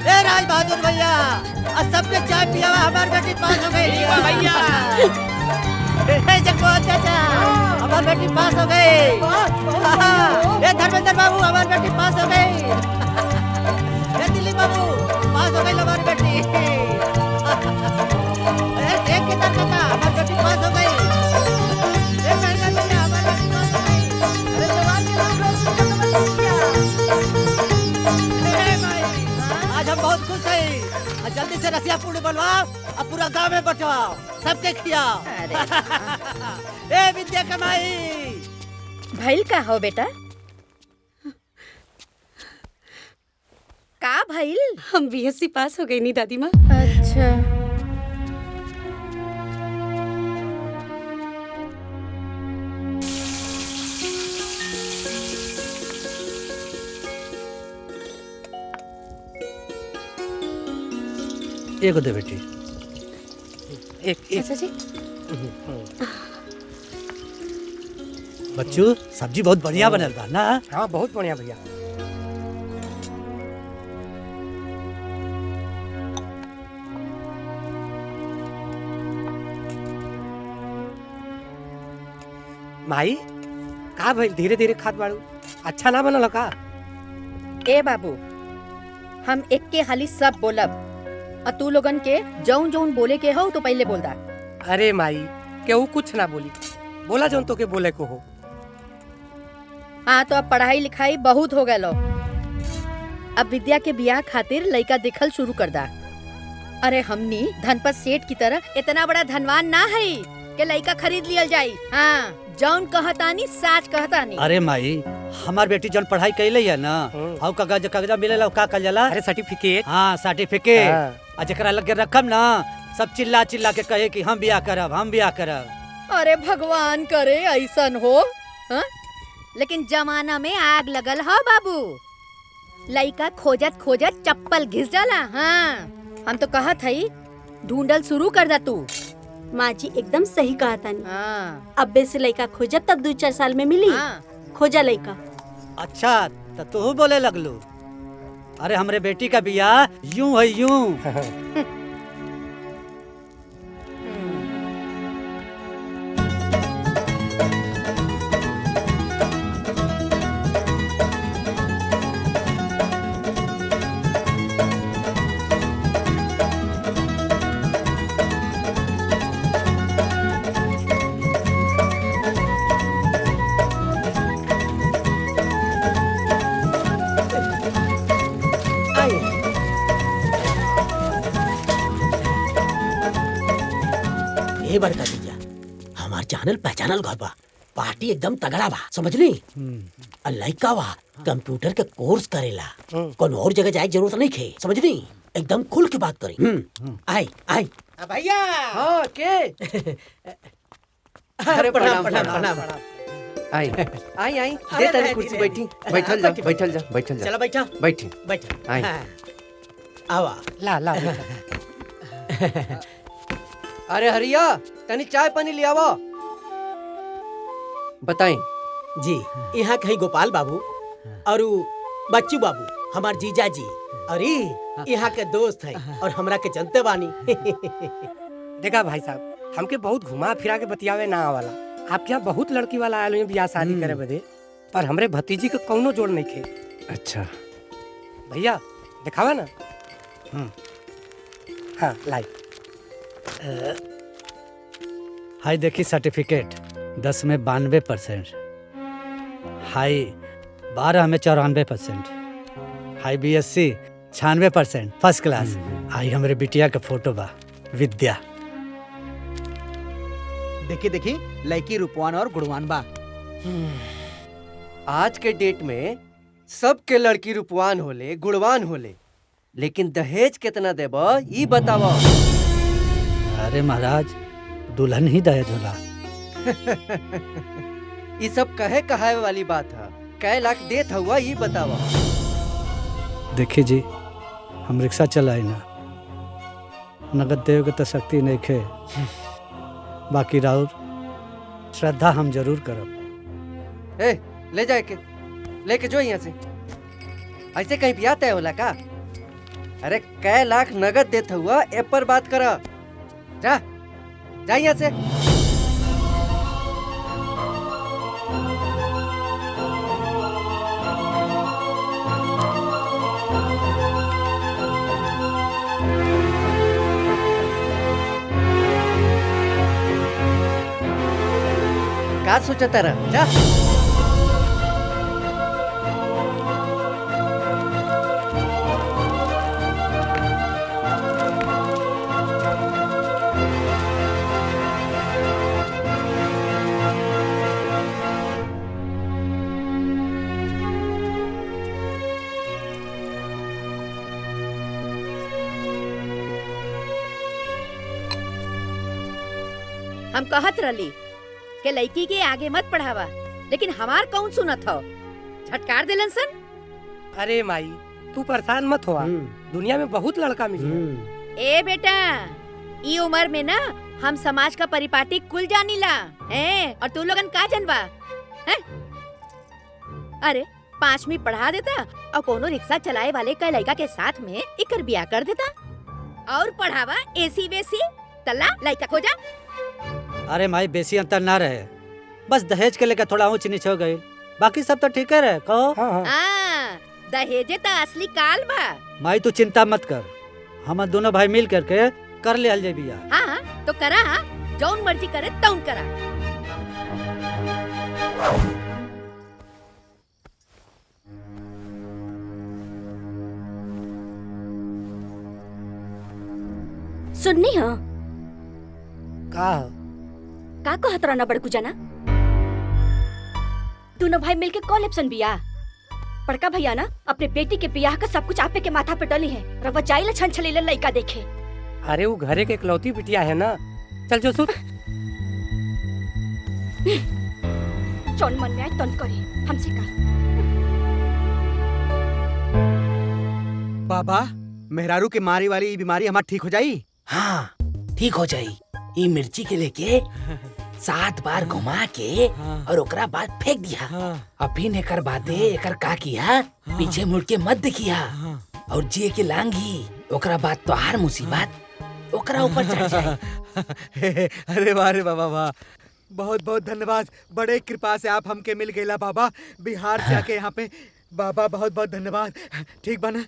ए राज बहादुर भैया, आज सबके चाय पिया हुआ, हमारी बेटी पास हो गई। भैया जगमोहन चाचा, हमारी बेटी पास हो गई। ए धर्मेंद्र बाबू, हमारी बेटी पास हो गई। ए दिल्ली बाबू, पास हो गई हमारी बेटी। एक किधर काका, हमारी बेटी पास हो गई। ए महंगा भैया, हमारी बेटी पास हो गई। अरे जवान के आज हम बहुत खुश हैं। जल्दी से रसिया पूरी बनवाओ और पूरा गांव में बंटवाओ, सबके खिलाओ। ए विद्या कमाई। भइल का हो बेटा? का भइल? हम BSc पास हो गई नी दादी माँ। अच्छा। एगो दे बेटी। एक चाचा जी बच्चू सब्जी बहुत बढ़िया बनल बा ना। हाँ बहुत बढ़िया भैया। माई का भाई धीरे धीरे खात बाड़ू, अच्छा ना बनल का? ए बाबू, हम एक के हाली सब बोलब और तू लोगन के जौन जौन बोले के हो तो पहले बोल दा। अरे माई केहू कुछ ना बोली, बोला जौन तो के बोले को हो। हाँ तो अब पढ़ाई लिखाई बहुत हो गए लो, अब विद्या के बियाह खातिर लड़का देखल शुरू कर दा। अरे हमनी धनपत सेठ की तरह इतना बड़ा धनवान ना है कि लड़का खरीद लियल जाई। हाँ जौन कहतानी साच कहतानी। अरे माई हमार बेटी जौन पढ़ाई कैले है ना, हाउ कागज मिलेला का कल जाला? अरे सर्टिफिकेट। हाँ सर्टिफिकेट। हाँ। आ जकरा लगे रखम ना सब चिल्ला चिल्ला के कहे कि हम बियाह करब हम बियाह करब। अरे भगवान करे ऐसन हो। हाँ? लेकिन जमाना में आग लगल हो बाबू, लड़का खोजत खोजत चप्पल घिस जाला। हाँ हम तो कहत हई ढूंढल शुरू कर दा तू। माँ जी एकदम सही कहा था। हाँ अब्बे से लड़का खोजा तब 2-4 साल में मिली। हाँ। खोजा लड़का। अच्छा तो तू बोले लगलू। अरे हमरे बेटी का बियाह यूं है यूं। ए बड़का भैया, हमार जानल पहचानल घर बा, पार्टी एकदम तगड़ा बा, समझली? और लइका बा कंप्यूटर के कोर्स करेला, कौन और जगह जाए जरूरत नहीं खे, समझली? एकदम खुल के बात करी। आई आई भैया। हाँ के अरे प्रणाम प्रणाम प्रणाम। आई आई आई दे तनी कुर्सी बैठी। बैठल जा बैठल जा बैठल जा। चला बैठा बैठी बैठा। आई आवा ला ला अरे हरिया तनी चाय पानी ले आवा। बताई जी, यहाँ कहीं गोपाल बाबू और बच्चू बाबू हमार जीजा जी, अरे यहाँ के दोस्त है और हमरा के जनते बानी। देखा भाई साहब, हमके बहुत घुमा फिरा के बतियावे ना आवाला। आपके यहाँ बहुत लड़की वाला आयल बियाह शादी करे बदे, पर हमरे भतीजी के कौनो जोड़ नहीं खे। अच्छा भैया दिखावा ना। हाँ लाई। हाई देखी सर्टिफिकेट 10 में 92%, हाई 12 में 94%, हाई BSc 96% फर्स्ट क्लास। आई हमारे बिटिया का फोटो बा विद्या। देखी देखी लड़की रूपवान और गुणवान बा। आज के डेट में सबके लड़की रूपवान होले गुणवान होले, लेकिन दहेज कितना देबा ई बतावा। अरे महाराज दुल्हन ही दहेज होला। ये सब कहे वाली बात है। कै लाख देत हुआ ये बतावा। देखिए जी, हम रिक्शा चलाई ना, नगद देव के तो शक्ति नहीं खे, बाकी राउर श्रद्धा हम जरूर करब। ए ले जाए के लेके जो यहाँ से। ऐसे कहीं बियाह तय होला का? अरे कै लाख नगद देत हुआ ए पर बात करा। जा जा यहाँ से। का सोचा तारा? जा। हम कहत रही के लड़की के आगे मत पढ़ावा, लेकिन हमार कौन सुनत हो, झटकार देलन सन। अरे माई तू परेशान मत हुआ, दुनिया में बहुत लड़का मिली, ए बेटा, ई उम्र में ना हम समाज का परिपाटी कुल जानीला हैं, और तू लोगन का जनबा हैं? अरे 5वीं पढ़ा देता और कोनो रिक्शा चलाए वाले का लड़का के साथ में इकर बिया कर देता और पढ़ावा एसी वेसी तल्ला लड़का खोजा। अरे माई बेसी अंतर ना रहे, बस दहेज के लेकर थोड़ा ऊंच नीच हो गई, बाकी सब तो ठीक है रहे। कहो दहेजे तो असली काल बा। माई तू चिंता मत कर, हम दोनों भाई मिल करके कर ले हल बिया। हाँ तो करा, जौन मर्जी करे तौन करा। सुननी हो का कहत रहना बड़कू जाना, दोनों भाई मिलके कॉलेप्सन बिया। बड़का भैया ना अपने बेटी के बियाह का सब कुछ आपे के माथा पे डली है, रवा जाइला छन छलीले लइका देखे। अरे वो घरे के इकलौती बिटिया है ना, चल जो सुन। जौन मन में आए तौन करे, हमसे का। बाबा, मेहरारू के मारी वाली ई बीमारी हमार ठीक हो जाई? हाँ ठीक हो जाई। ये मिर्ची के लेके 7 बार घुमा के और ओकरा बाद फेंक दिया। अभी एकर बादे एकर का किया, पीछे मुड़ के मत देखिया और जे के लांगी ओकरा बाद तो हार मुसीबत ओकरा ऊपर चढ़ जाए। अरे वाह रे बाबा वाह, बहुत बहुत धन्यवाद। बड़े कृपा से आप हमके मिल गईला बाबा, बिहार से आके यहाँ पे। बाबा बहुत बहुत धन्यवाद। ठीक बा ना?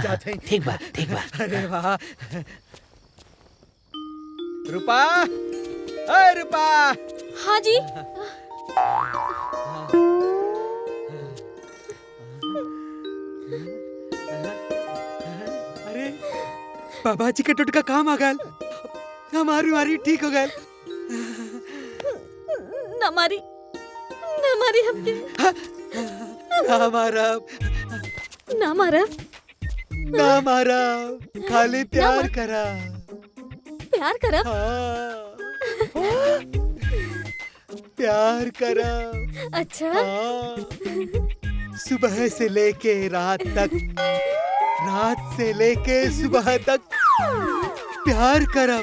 जाते हैं। ठीक बा ठीक बा। अरे वाह। रूपा, अरे रूपा। हाँ जी। अरे बाबा जी के टुटका काम आ गया, हमारी बीमारी ठीक हो गया। ना मारी हमके ना मारा, खाली प्यार करा। प्यार करा? प्यार करा। अच्छा। सुबह से लेके रात तक, रात से लेके सुबह तक प्यार करा।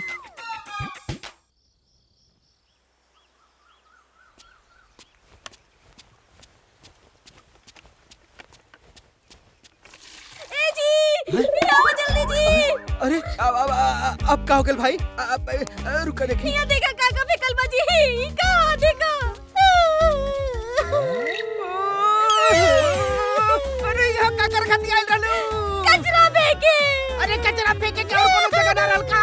जल्दी जी। अरे अब का हो गया भाई? रुका देखिए। यहाँ देखा काका फेकल बाजी, कहाँ देखा? अरे यहाँ का कर खाती आई डालो। कचरा फेंके। अरे कचरा फेंके क्या और कोनो जगह डाल का?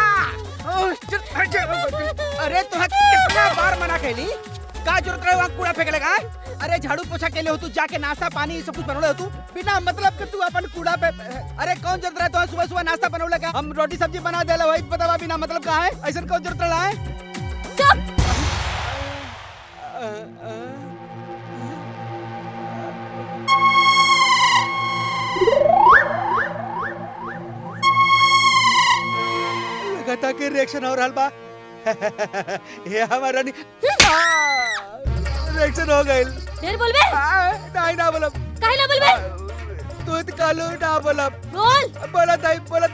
अरे तो कितना बार मना कैली, का जरूरत रहे वहाँ कूड़ा फेंके लगा? अरे झाड़ू पोछा के लिए हो तू, जाके नाश्ता पानी सब कुछ बनौले हो तू, बिना मतलब के तू अपन कूड़ा पे। अरे कौन जरूरत रहे तो सुबह सुबह नाश्ता बनौले का? हम रोटी सब्जी बना देला वही बतावा, बिना मतलब का है? ऐसा कौन जरूरत रहा है? चुप। लगता के रिएक्शन हो रहा बा। ये हमारा रिएक्शन हो गई। देर बोलबे? नहीं ना बोलब। काहे ना बोलबे? दूध कालो ना बोलब। बोल। बोलत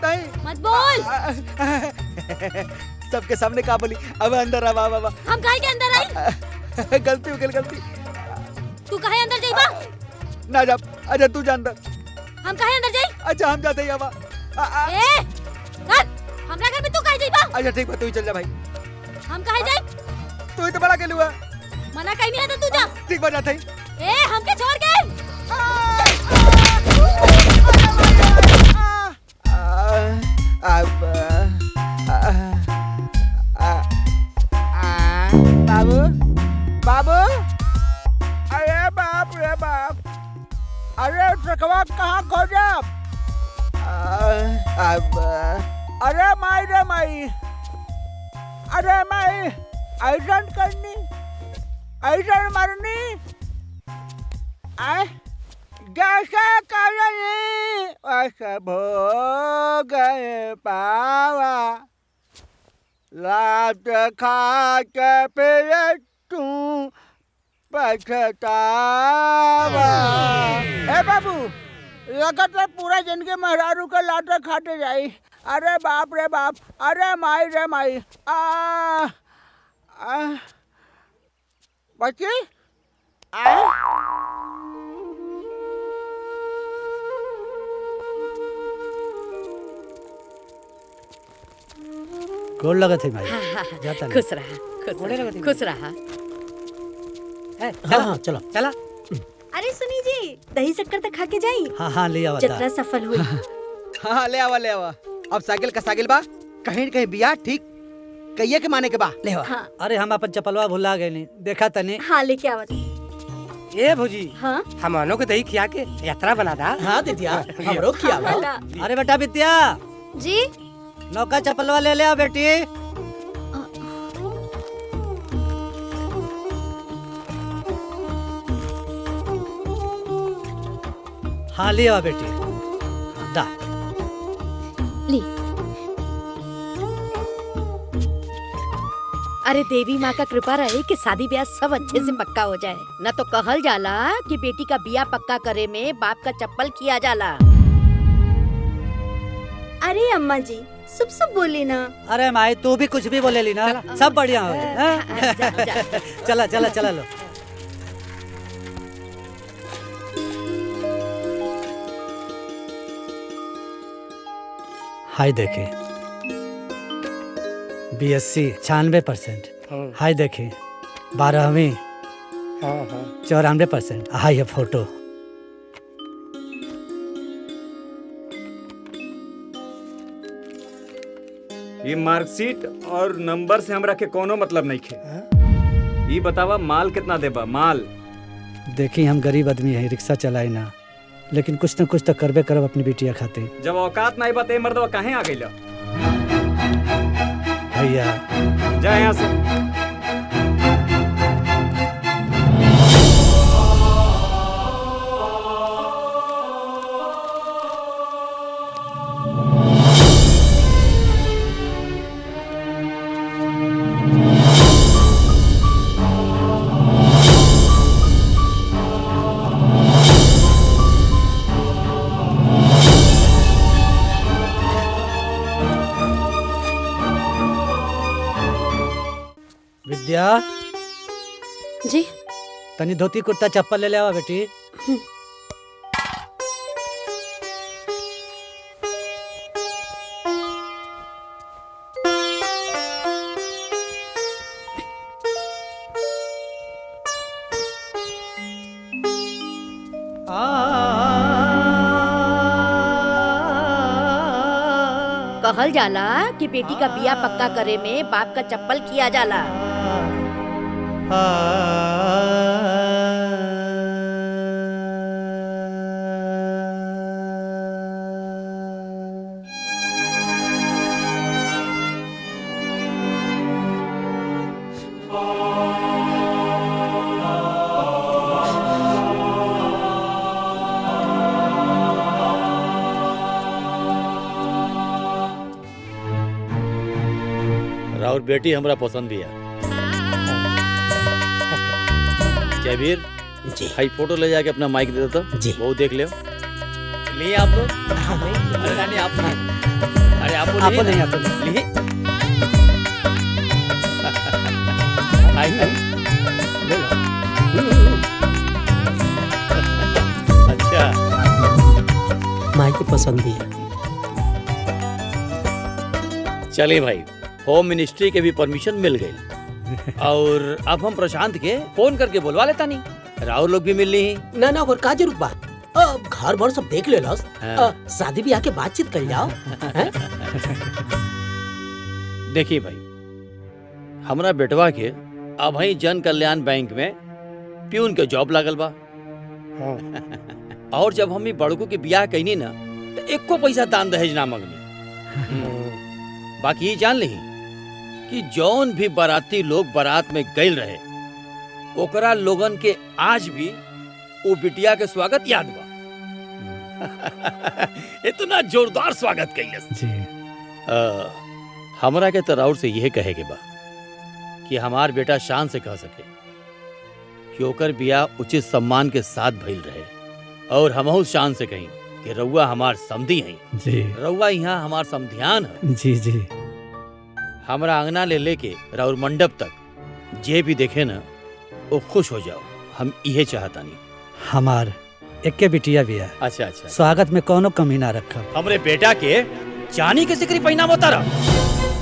नहीं। मत बोल। सबके सामने का बोली? अब अंदर आ बाबा। हम काहे के अंदर आई? गलती हो गई, गलती। तू काहे अंदर जाइबा? ना जा, अच्छा तू जा अंदर। हम काहे अंदर जाई? अच्छा हम जाते हैं। ए, हमरा घर में तू काहे जाइबा? अच्छा ठीक है, तू ही चल जा भाई। हम काहे जाई? तू ही तो बड़ा केलुआ। मना कहीं नहीं है तो तू जा। ठीक बात जाते हैं। ए, हमके छोड़ के। बाबू, बाबू, अरे बाप रे बाप, अरे ट्रकवा कहाँ खो जा? अरे माई रे माई, अरे माई, ऐसा करनी, ऐसा मरनी, जैसे करनी वैसे भोग पावा, लात खा के फिर तू पछतावा। ए बाबू, लगत है पूरा जिंदगी मेहरारू का लात खाते जाई। अरे बाप रे बाप, अरे माई रे माई, बच्ची गोड़ लगत है भाई। जाता नहीं। खुश रहा, खुश रहा। हाँ हाँ चलो चला। अरे सुनी जी, दही शक्कर तक खा के जाई। हाँ हाँ ले आवा जतरा सफल हुई। हाँ ले आवा ले आवा। अब साइकिल का साइकिल बा, कहीं न कहीं बिया ठीक कहिए के माने के बा ले आवा। हाँ अरे हम अपन चपलवा भुला गए नहीं, देखा तनी। हाँ लेके आवत। ए भौजी, हाँ हमनों को दही खिया के यात्रा बना दा। हाँ दीदिया हमरो खिया भला। अरे बेटा विद्या, जी नौका चपलवा ले ले आ बेटी। हाँ ले आ बेटी, दा। ली। अरे देवी माँ का कृपा रहे कि शादी ब्याह सब अच्छे से पक्का हो जाए। न तो कहल जाला कि बेटी का बिया पक्का करे में बाप का चप्पल किया जाला। अरे अम्मा जी, सुब सुब बोली ना। अरे माई तू भी कुछ भी बोले ली ना, सब बढ़िया हो गए। चला चला चला लो। हाय देखे BSc 96%। हाय देखे 12वीं 94%। हाय है फोटो। ये मार्कशीट और नंबर से हमरा के कोनो मतलब नहीं खे। ये बतावा माल कितना देबा माल? देखी हम गरीब आदमी है, रिक्शा चलाई ना, लेकिन कुछ न कुछ तो करबे करब अपनी बिटिया खाते। जब औकात नहीं बते मर्दवा काहे आ गइला? भैया जा यहाँ से। विद्या जी तनी धोती कुर्ता चप्पल ले ले आवा बेटी। कहल जाला कि बेटी का बिया पक्का करे में बाप का चप्पल किया जाला। और बेटी हमरा पसंद भी है। जयवीर जी हाई फोटो ले जाके अपना माइक दे देता जी। वो देख ले लिए आप लोग। अरे रानी आप अरे आप नहीं आप लिए आई नहीं अच्छा माई की पसंद भी है। चलिए भाई, होम मिनिस्ट्री के भी परमिशन मिल गई और अब हम प्रशांत के फोन करके बुलवा लेता नहीं, राहुल लोग भी मिल ली। ना ना और का जरूरत बात, अब घर भर सब देख ले लस। हाँ। शादी भी आके बातचीत कर जाओ। देखिए भाई, हमरा बेटवा के अब ही जन कल्याण बैंक में प्यून के जॉब लागल बा। और जब हम बड़कू के बियाह कईनी ना तो एको पैसा दान दहेज ना मंगनी। बाकी ये जान ली कि जौन भी बाराती लोग बारात में गइल रहे ओकरा लोगन के आज भी वो बिटिया के स्वागत याद बा। इतना जोरदार स्वागत कैलस। हमरा के तो राउर से यह कहे के बा कि हमार बेटा शान से कह सके कि ओकर बियाह उचित सम्मान के साथ भइल रहे और हमहू शान से कहीं कि रउआ हमार समधी हैं। जी रउआ यहाँ हमार समधियान है। जी जी हमरा अंगना ले लेके राउर मंडप तक जे भी देखे ना वो खुश हो जाओ। हम इहे चाहतानी। हमार एके बिटिया भी है। अच्छा अच्छा। स्वागत में कोनो कमी ना रखा। हमरे बेटा के चानी के सिकरी पहनावो तारा।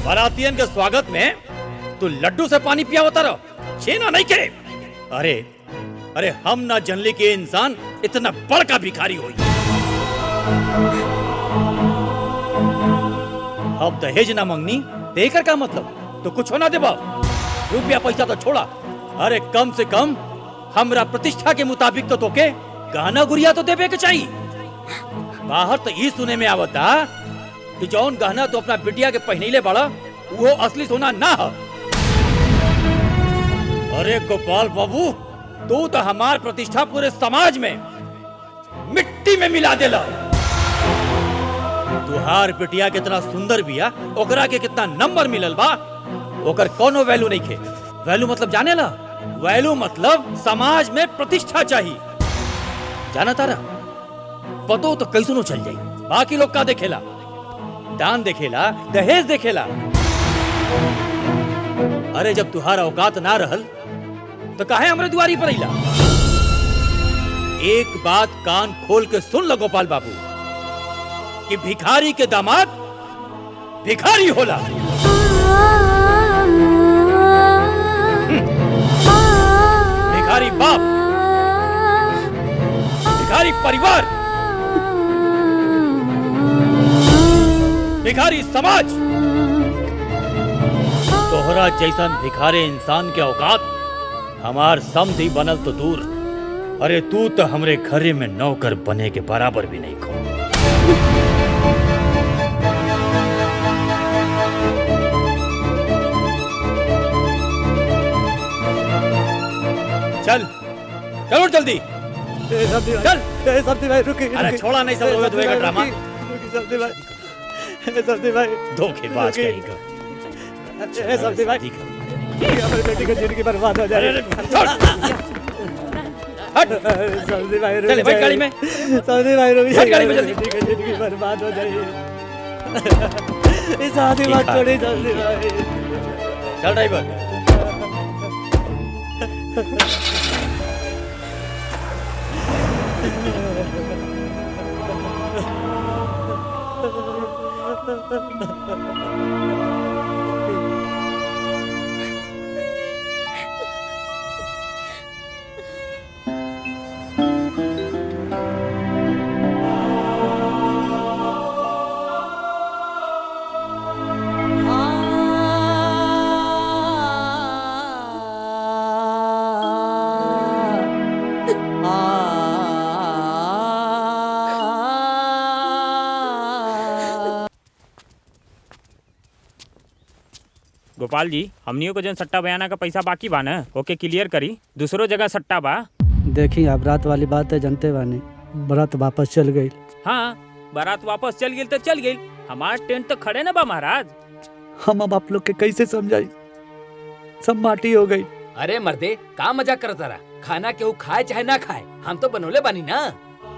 बारातियन के स्वागत में तू लड्डू से पानी पियावो तारा। छेना नहीं करे। अरे अरे हम ना जनली के इंसान इतना बड़का भिखारी होई। अब दहेज ना मंगनी देकर का मतलब तो कुछ ना देबा। रुपया पैसा तो छोड़ा। अरे कम से कम हमरा प्रतिष्ठा के मुताबिक तो तोके गहना गुड़िया तो देवे के चाहिए। बाहर तो ये सुने में आवता कि जौन गहना तो अपना बिटिया के पहनीले बड़ा वो असली सोना ना है। अरे गोपाल बाबू तू तो हमार प्रतिष्ठा पूरे समाज में मिट्टी में मिला देला। तुहार बिटिया कितना सुंदर बिया ओकरा के कितना नंबर मिलल बा ओकर कोनो वैल्यू नहीं खे। वैल्यू मतलब जाने ला? वैल्यू मतलब समाज में प्रतिष्ठा चाहिए। जाना तारा पतो तो कैसनो चल जाई। बाकी लोग का देखेला? दान देखेला, दहेज देखेला। अरे जब तुहारा औकात ना रहल तो काहे हमरे दुआरी पर अइला? एक बात कान खोल के सुन लो गोपाल बाबू कि भिखारी के दामाद भिखारी होला। भिखारी बाप, भिखारी परिवार, भिखारी समाज। तोहरा जैसन भिखारी इंसान के औकात हमार समधी बनल तो दूर। अरे तू तो हमरे घरे में नौकर बने के बराबर भी नहीं खो। चल चलो जल्दी चल। समधी भाई रुकी। अरे छोड़ा नहीं सब रोवे का ड्रामा। समधी भाई धोखेबाज कहीं का। समधी भाई हमारी बेटी की जिंदगी बर्बाद हो जाए। समधी भाई चले बैठ गाड़ी में। समधी भाई रुक बैठ गाड़ी में जल्दी। बेटी की जिंदगी बर्बाद हो जाए। इस आदमी बात छोड़ी समधी भाई। चल ड्राइवर। गोपाल जी हमनियों को जन सट्टा बयाना का पैसा बाकी बा न ओके क्लियर करी। दूसरो जगह सट्टा बा। देखी अब रात वाली बात है जनते बानी। बारात वापस चल गई। हाँ बारात वापस चल गई तो चल गई। हमार टेंट तो खड़े न बा महाराज। हम अब आप लोग के कैसे समझाई? सब माटी हो गई। अरे मर्दे का मजाक करता रहा। खाना केहू खाए चाहे ना खाए हम तो बनोले बानी ना।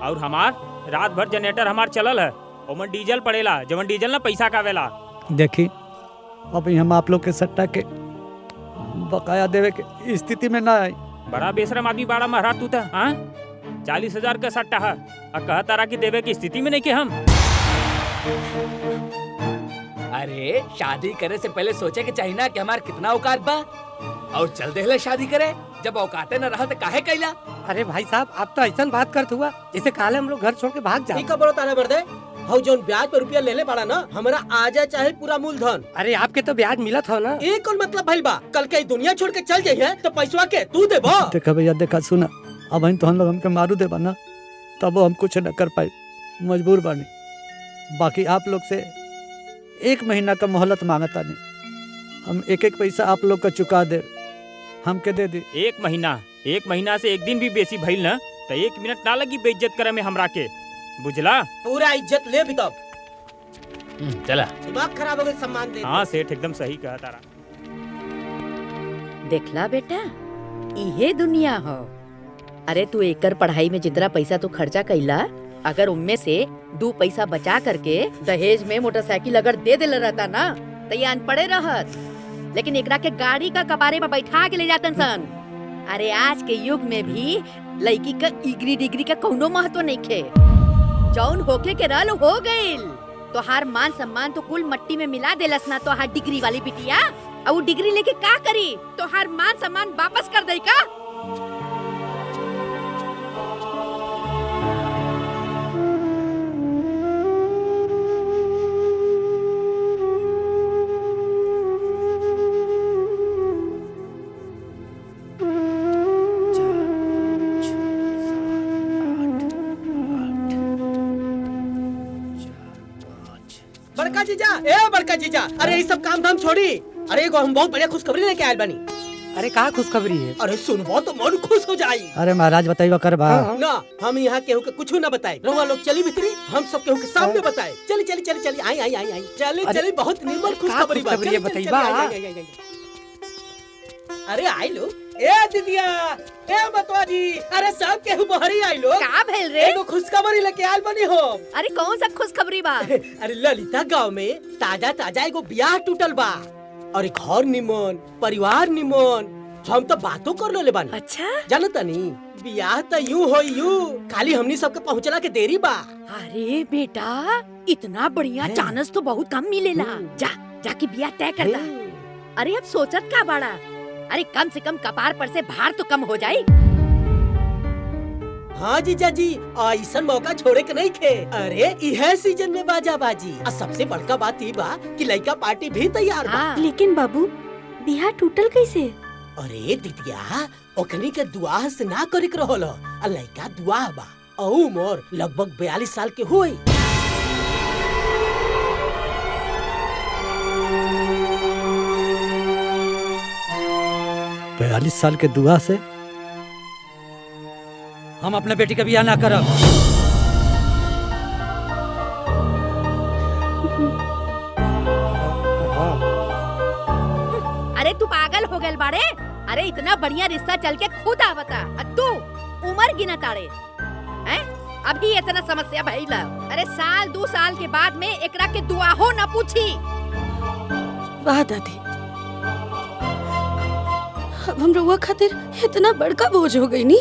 और हमार रात भर जनरेटर हमार चलल है ओमन डीजल पड़ेला जवन डीजल ना पैसा कावेला। देखी अभी हम आप लोग के सट्टा के बकाया देवे के स्थिति में ना आई। बड़ा बेशरम आदमी बाड़ा महाराज तू था। 40,000 का सट्टा है और कहा तारा की देवे की स्थिति में नहीं के हम। अरे शादी करे से पहले सोचे के चाहिए ना कि हमार कितना औकात बा और चल देहले शादी करे। जब औकाते न रहा तो काहे कैला? अरे भाई साहब आप तो ऐसा बात करते हुआ जैसे काले हम लोग घर छोड़ के भाग जाए। ठीक है बड़ो ताने बरदे हौ जोन ब्याज पे रुपया ले ले पड़ा ना हमरा आजा चाहे पूरा मूलधन। अरे आपके तो ब्याज मिला था ना। एक कौन मतलब भइल बा? कल के दुनिया छोड़ के चल जाइए तो पैसवा के तू देबो। देखा भैया देखा सुना अब तो हम लोग हमके मारू देबा ना तब हम कुछ न कर पाए मजबूर बानी। बाकी आप लोग से 1 महीना का मोहलत मांगता नहीं। हम एक पैसा आप लोग का चुका दे हमके दे दी। 1 महीना से 1 दिन भी बेसी भइल ना तो 1 मिनट ना लगी बेइज्जत करे में हमरा के। बुझला? पूरा इज्जत ले भी तब। चला दिमाग खराब हो गए सम्मान दे। हाँ सेठ एकदम सही कहा तारा। देखला बेटा इहे दुनिया हो। अरे तू एकर पढ़ाई में जितना पैसा तू खर्चा कैला अगर उनमें से 2 पैसा बचा करके दहेज में मोटरसाइकिल अगर दे देला रहता ना तो ये अनपढ़े रहत, लेकिन एकरा के गाड़ी का कबारे में बैठा के ले जातन सन। अरे आज के युग में भी लड़की का डिग्री डिग्री का कौनो महत्व नहीं खे। जौन होके के रहल हो गइल। तोहार मान सम्मान तो कुल मट्टी में मिला देलस ना तोहार डिग्री वाली बिटिया। अब वो डिग्री लेके का करी? तोहार मान सम्मान वापस कर दे का? बड़का जीजा, ए बड़का जीजा, अरे ये सब काम धाम छोड़ी। अरे एगो हम बहुत बढ़िया खुशखबरी लेके आयल बानी। अरे का खुशखबरी है? अरे सुनबो तो मन खुश हो जाई। अरे महाराज बताइए कर बा। ना हम यहाँ केहू के कुछ ना बताए। रउआ लोग चली भीतरी, हम सब केहू के सामने बताए। चली चली चली चली, आई आई आई आई, चली चली, बहुत निर्मल खुशखबरी बा। चली, चली, चली, आई, आई, आई, आई। अरे आई लो, ए दीदिया, ए बतवा जी, अरे सब केहू बहरी आई लो। का भेल रे? एगो खुशखबरी लेके आयल बानी हो। अरे कौन सा खुशखबरी बा? अरे ललिता गांव में ताजा ताजा एगो ब्याह टूटल बा और एक घर निमन, परिवार निमन। हम तो बातों कर लेले बानी। अच्छा जानता नहीं, ब्याह तो यूं हो यूं, खाली हमनी सबके पहुंचला के देरी बा। अरे बेटा, इतना बढ़िया चांस तो बहुत कम मिलेला। जा जाके ब्याह तय कर दा। अरे अब सोचत का बाड़ा? अरे कम से कम कपार पर से भार तो कम हो जाए। हाँ जीजा जी, ऐसा मौका छोड़े के नहीं खे। अरे यह सीजन में बाजा बाजी। और सबसे बड़का बात ये बा कि लड़का पार्टी भी तैयार बा। लेकिन बाबू, बिहार टूटल कैसे? अरे दीदिया, ओकनी के दुआ से ना करे के रहल। लड़का दुआ बा और उम्र लगभग 42 साल के हुई। 42 साल के दुआ से हम अपने बेटी का ब्याह ना करब। अरे तू पागल हो गए बाड़े? अरे इतना बढ़िया रिश्ता चल के खुद आवता, तू उम्र गिना ताड़े हैं? अभी इतना समस्या भइला। अरे साल 2 साल के बाद में एकरा के दुआ हो ना पूछी। वाह दादी, अब हम रउआ खातिर इतना बड़का बोझ हो गई नी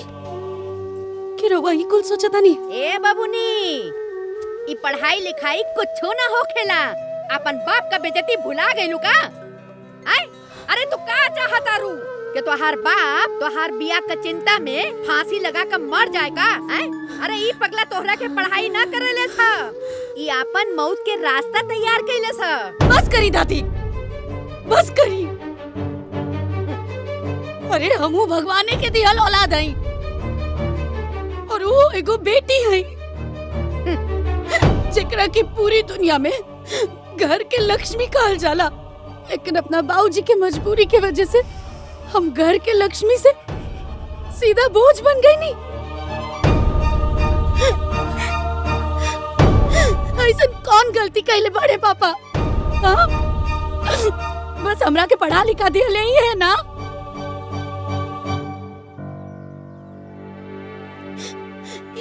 कि रउआ ही कुल सोचता नी। ए बाबूनी, ई पढ़ाई लिखाई कुछो ना होखेला। अपन बाप का बेइज्जती भुला गइलू का? आय, अरे तू का चाहता रू कि तोहार बाप तोहार बियाह का चिंता में फांसी लगा कर मर जाए का? आय, अरे ई पगला तोहरा के पढ़ाई ना करेले था, ई अपन मौत के रास्ता तैयार कइले था। बस करी दादी, बस करी। अरे हमू भगवाने के दिहल औलाद हई और वो एगो बेटी हई जेकरा की पूरी दुनिया में घर के लक्ष्मी कहल जाला। लेकिन अपना बाबूजी के मजबूरी के वजह से हम घर के लक्ष्मी से सीधा बोझ बन गई नी। ऐसा कौन गलती कैले बड़े पापा? हाँ? बस हमरा के पढ़ा लिखा दिया ही है ना।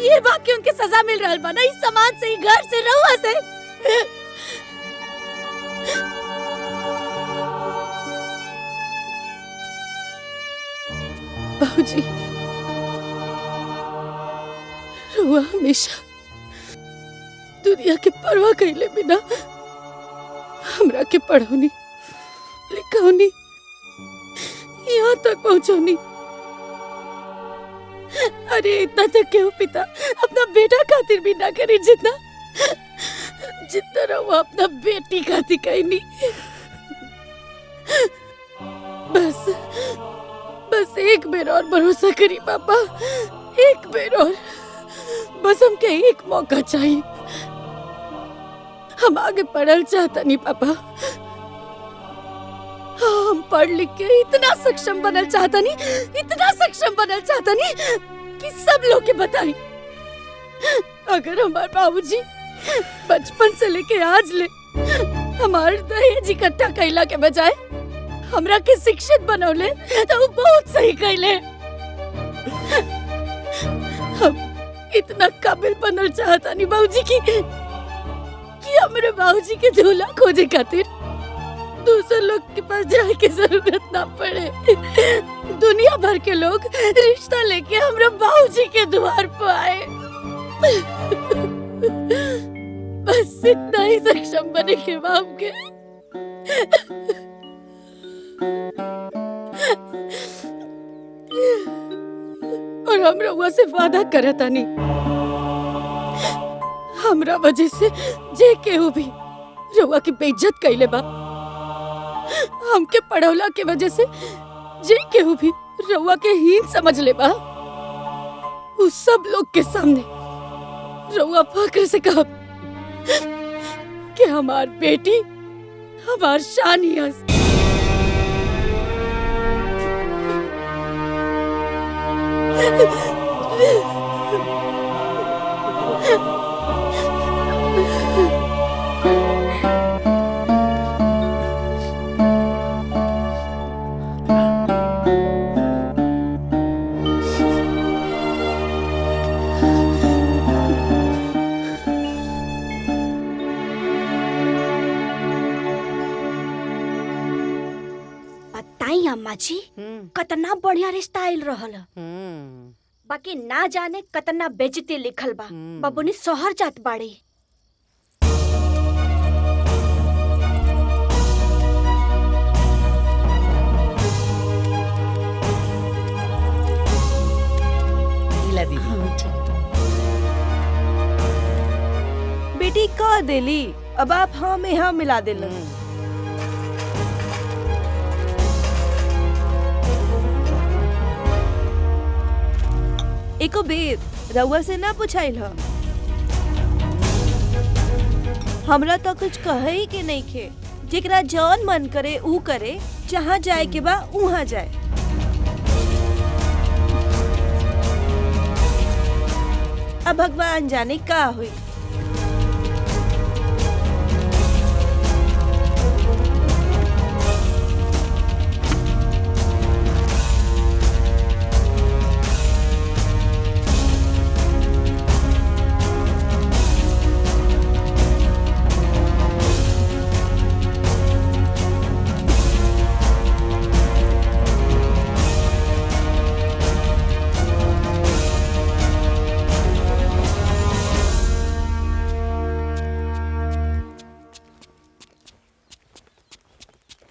ये बाकी उनके सजा मिल रहा बा ना, इस समाज से, घर से, रहुआ से। बाबूजी, रहुआ हमेशा दुनिया के परवाह कैले बिना हमरा के पढ़ौनी, लिखौनी, यहाँ तक पहुँचौनी। अरे इतना तक क्यों पिता अपना बेटा खातिर भी ना करे जितना वो अपना बेटी खातिर कहनी। बस एक बेर और भरोसा करी पापा, एक बेर और। बस हमके एक मौका चाहिए। हम आगे पढ़ल चाहता नहीं पापा। हम पढ़ लिख के इतना सक्षम बनल चाहता नहीं, इतना सक्षम बनल चाहता नहीं कि सब लोग के बताई। अगर हमारे बाबूजी बचपन से लेके आज ले हमारे दहेज इकट्ठा कैला के बजाय हमरा के शिक्षित बनौले तो वो बहुत सही कैले। इतना काबिल बनल चाहता नहीं बाबूजी की कि हमरे बाबूजी के दूल्हा खोजे खातिर दूसरे लोग के पास जाए की जरूरत ना पड़े। दुनिया भर के लोग रिश्ता लेके हमरे बाबूजी के द्वार पर आए। बस इतना ही सक्षम बने के बाप के। और हम रउआ से वादा करता नहीं, हमरा वजह से जे केहू भी रउआ की बेइज्जत कइले बा, हमके पढ़ौला के वजह से जे केहू भी रउआ के हीन समझ ले बा, उस सब लोग के सामने रउआ फक्र से कहब कि हमार बेटी हमार शान ही है। बताई अम्मा जी, कतना बढ़िया रिश्ता आइल रहल। बाकी ना जाने कतना बेइज्जती लिखल बा। बबुनी शहर जात बाड़ी। ला दीदी। बेटी कह देली, अब आप हाँ में हाँ मिला देल। एको बेर रउआ से ना पूछाइल ह। हमरा तो कुछ कहे ही के नहीं खे। जेकरा जौन मन करे ऊ करे, जहाँ जाए के बा उहाँ जाए। अब भगवान जाने का हुई।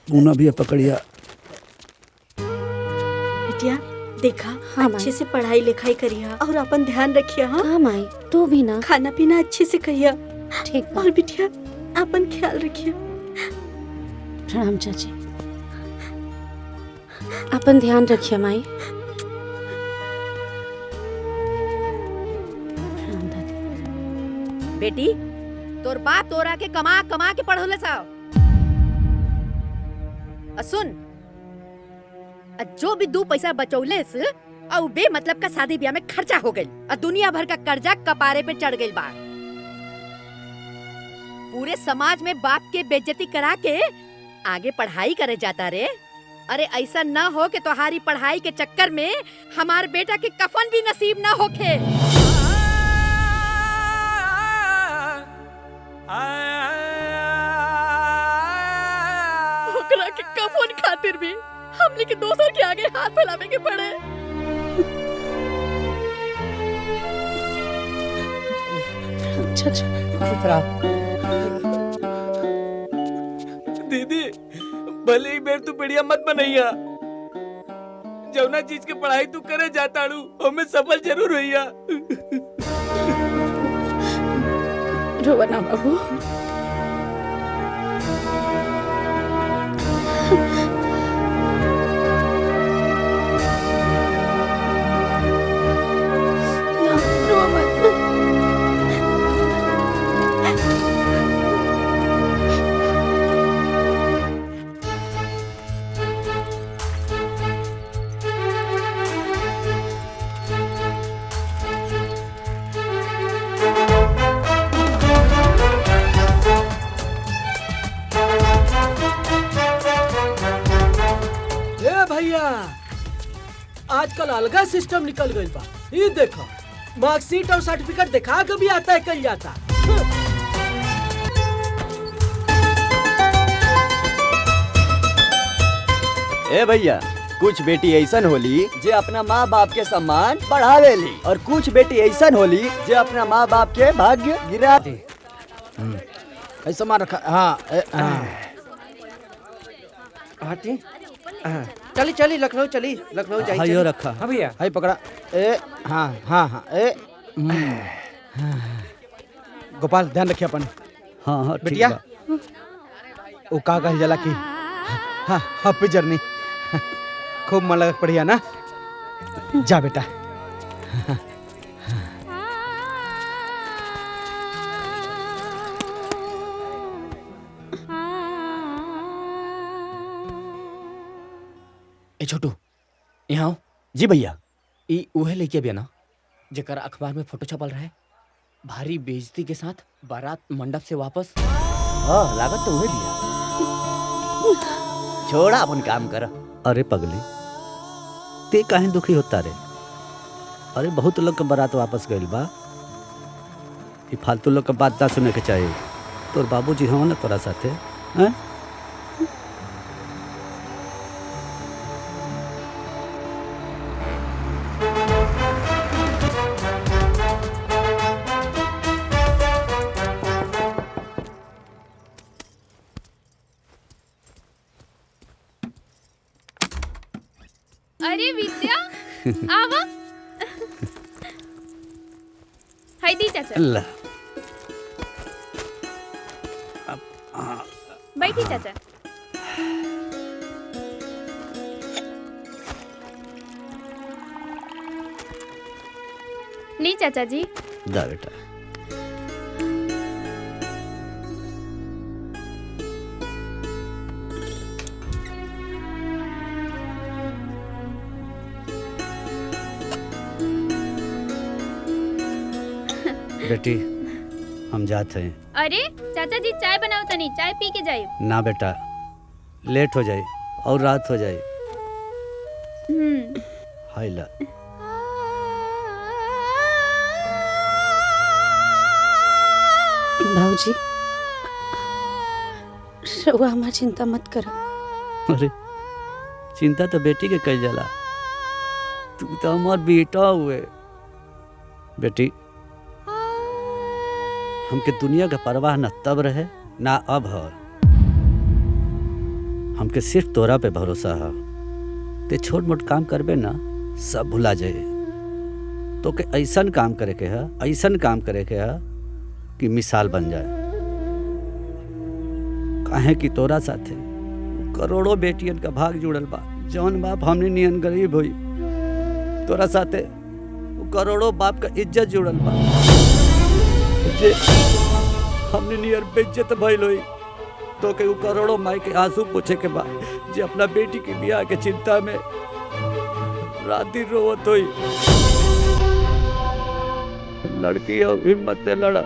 मुन्ना भी पकड़िया। बिटिया देखा, हाँ, अच्छे से पढ़ाई लिखाई करिया और अपन ध्यान रखिया। हाँ माई, तू भी ना। खाना पीना अच्छे से कहिया। ठीक। और बिटिया अपन ख्याल रखिया। प्रणाम चाची। अपन ध्यान रखिए माई। बेटी, तोर बाप तोरा के कमा कमा के पढ़ोले साव। सुन, जो भी 2 पैसा बचौले से और बेमतलब का शादी ब्याह में खर्चा हो गई और दुनिया भर का कर्जा कपारे पे चढ़ गई बा। पूरे समाज में बाप के बेइज्जती करा के आगे पढ़ाई करे जाता रे। अरे ऐसा ना हो कि तुम्हारी पढ़ाई के चक्कर में हमार बेटा के कफन भी नसीब ना होके। ओकरा के कफन खातिर भी हमने के दोसर के आगे हाथ फैलावे के पड़े। दीदी, भले ही बेर तू बढ़िया मत बनैया। जौना चीज के पढ़ाई तू करे जाताड़ू, हमें सफल जरूर होइया। रोवा ना बाबू। भैया, आजकल अलगा सिस्टम निकल गइल बा। ई देखो, मार्कशीट और सर्टिफिकेट दिखा के भी आता है कल जाता। ए भैया, कुछ बेटी ऐसन होली जे अपना माँ बाप के सम्मान बढ़ावेली और कुछ बेटी ऐसन होली जे अपना माँ बाप के भाग्य गिरा दे। ऐसा मार रखा। हाँ हाथी चली चली लखनऊ चली लखनऊ जाई हाइयो रखा। हाँ भैया। हाई पकड़ा। ए हाँ हाँ हाँ ए गोपाल ध्यान रखिए अपन। हाँ हाँ ठीक बिटिया बा। वो का कहल जाला की हाँ हैप्पी जर्नी। खूब मन लगा पढ़िया ना। जा बेटा। ए छोटू यहाँ आओ। जी भैया। ई उहे लेके बिया ना जेकर अखबार में फोटो छपल रहे, भारी बेइज्जती के साथ बारात मंडप से वापस। हाँ लागत तो उहे बिया। छोड़ा अपन काम कर। अरे पगली, ते काहे दुखी होता रे? अरे बहुत लोग के बारात वापस गइल बा। ये फालतू लोग के बात ना सुने के चाहिए। तोर बाबूजी हो ना तोरा साथे, हैं? अरे विद्या आवा। हाय दी चाचा। अल्लाह। बैठी चाचा। ली चाचा जी। दा बेटा। बेटी हम जाते हैं। अरे चाचा जी चाय बनाओ तनी, चाय पी के जाए। ना बेटा, लेट हो जाए और रात हो जाए। हाय ला। भाऊजी रउआ हमार चिंता मत करो। अरे चिंता तो बेटी के कल जाला। तू तो हमार बेटा हुए। बेटी हमके दुनिया का परवाह न तब रहे ना अब है। हमके सिर्फ तोरा पे भरोसा है। ते छोट मोट काम करबे ना सब भुला जाए। तो के ऐसन काम करे के है, ऐसन काम करे के है कि मिसाल बन जाए। काहे कि तोरा साथे करोड़ों बेटियन का भाग जुड़ल बा। जौन बाप हमने नियन गरीब हुई, तोरा साथे करोड़ों बाप का इज्जत जुड़ल बा। जे हमने नियर बेइज्जत भइल होई तो के करोड़ों माई के आंसू पोछे के बाद जे अपना बेटी की बियाह के चिंता में रात दिन रोवत होई। लड़की और हिम्मत से लड़ा।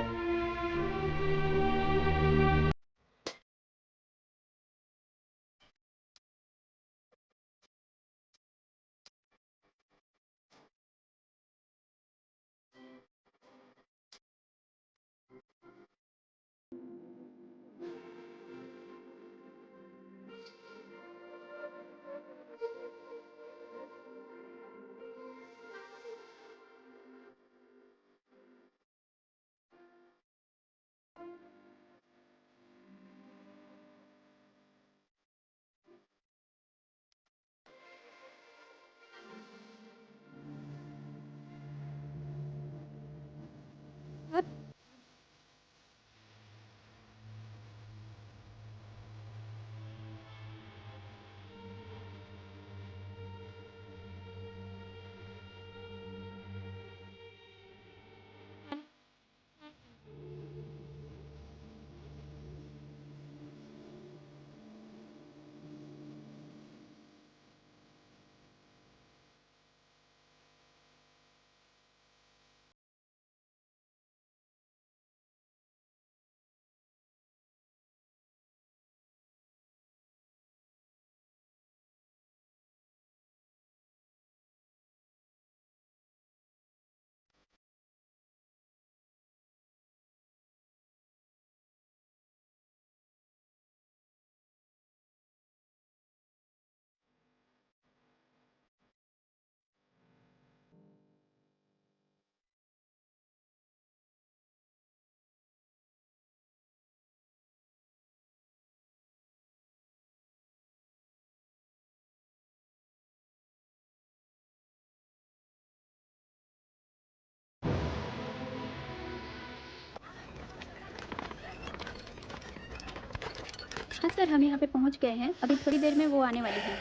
हाँ सर, हम यहाँ पे पहुँच गए हैं, अभी थोड़ी देर में वो आने वाली हैं।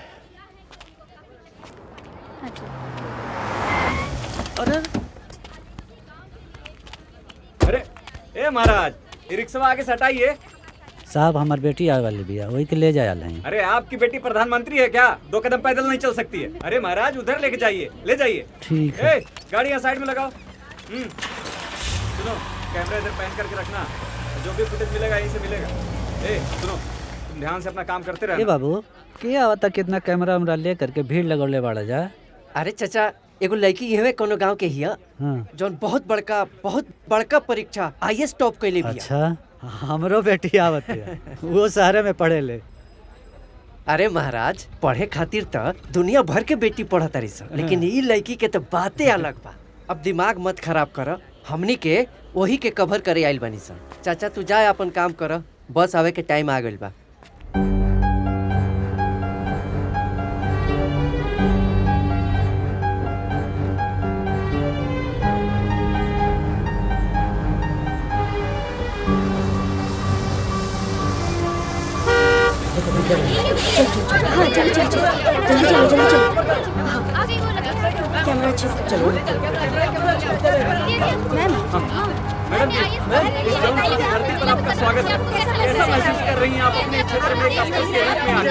अच्छा। अरे ए महाराज, ये रिक्शा आगे से हटाइए। साहब हमार बेटी आए वाली भी है, वही के ले जाया नहीं। अरे आपकी बेटी प्रधानमंत्री है क्या? 2 कदम पैदल नहीं चल सकती है। अरे महाराज उधर लेके जाइए, ले जाइए। ठीक है। गाड़ी यहाँ साइड में लगाओ। सुनो, कैमरा इधर पैन करके रखना, जो भी फुटेज मिलेगा यहीं से मिलेगा। सुनो, तुम ध्यान से अपना काम करते रहना। बाबू क्या होता कितना कैमरा वैमरा ले करके भीड़ लगौले बाड़ा जा। अरे चाचा, एगो लड़की ये कोनो गांव के हिया, जौन बहुत बड़का परीक्षा IAS टॉप कैले बिया। अच्छा, हमरो बेटी आवत है, वो शहर में पढ़े ले। अरे महाराज, पढ़े खातिर त दुनिया भर के बेटी पढ़त रही सन, लेकिन ई लड़की के तो बातें अलग बा। अब दिमाग मत खराब कर, हमनी के वही के कवर करे आइल बनी सन। चाचा तू जाए अपन काम कर, बस आवे के टाइम आ गइल बा। हाँ चलो चलो चलो जल्दी चलो जल्दी चलो। कैमरा अच्छे से चलो। मैम मैडम जी, इस जंग की धरती पर आपका स्वागत है। कैसा महसूस कर रही हैं आप अपने क्षेत्र में एक अफसर के रूप में आकर?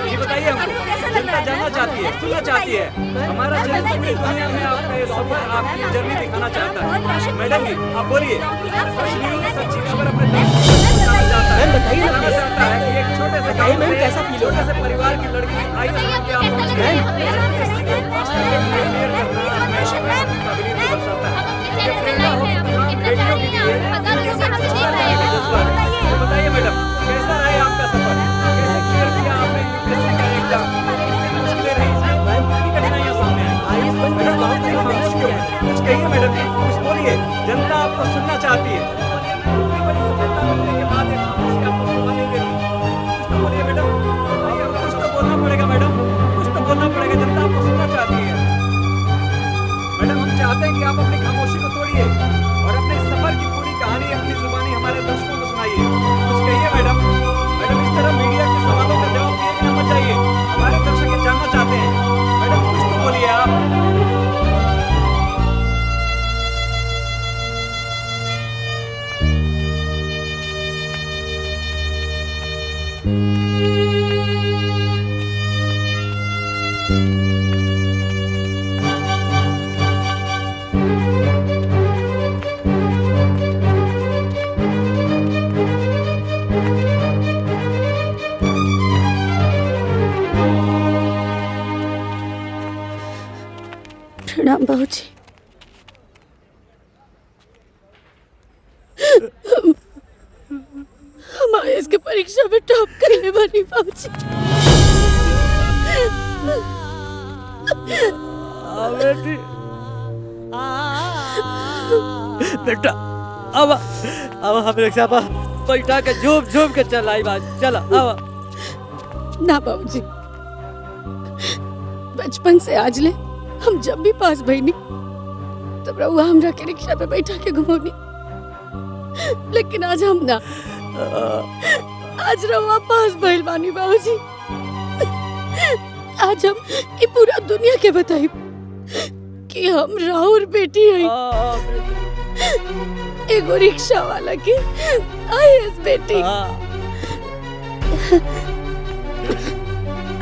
ये बताइए हमको, जनता जानना चाहती है, सुनना चाहती है। हमारा चैनल पूरी दुनिया में आपका ये सफर, आपकी जर्नी दिखाना चाहता है। मैडम जी आप बोलिए, सच्ची खबर अपने दर्शकों को बताना चाहता है। बताना चाहता है कि एक छोटे से गाँव में कैसा फील छोटे से परिवार की लड़की आई बताइए मैडम, कैसा रहा आपका सफर? कैसे क्लियर किया आपने यूपीएससी का एग्जाम? मुश्किलें रही, कितनी कठिनाइयां सामने आई? कुछ कहिए मैडम जी, कुछ बोलिए, जनता आपको सुनना चाहती है। इतनी बड़ी सफलता मिलने के बाद एक खामोशी आपको शोभा नहीं देती। कुछ तो बोलिए मैडम, कुछ तो बोलना पड़ेगा मैडम, कुछ तो बोलना पड़ेगा, जनता आपको सुनना चाहती है। मैडम हम चाहते हैं कि आप अपनी खामोशी को तोड़िए और अपने सफर की पूरी कहानी अपनी जुबानी हमारे दर्शकों को सुनाइए। कुछ कहिए मैडम। मैडम इस तरह मीडिया के सवालों का जवाब दिए बिना मत जाइए, हमारे दर्शक ये जानना चाहते हैं। मैडम कुछ तो बोलिए आप। प्रणाम बाबूजी। हम IAS के परीक्षा में टॉप करने वाली बाबूजी। बेटा अब हम रिक्शा पर बैठा के झूम झूम के चलाई बात चला। अब ना बाबूजी, बचपन से आज ले हम जब भी पास भईनी तब रहुआ हमरा के रिक्शा पे बैठा के घुमौनी, लेकिन आज हम ना, आज रहुआ पास भइल बानी बाबूजी। आज हम ये पूरा दुनिया के बताई कि हम राहुल बेटी है, एगो रिक्शा वाला के IAS बेटी।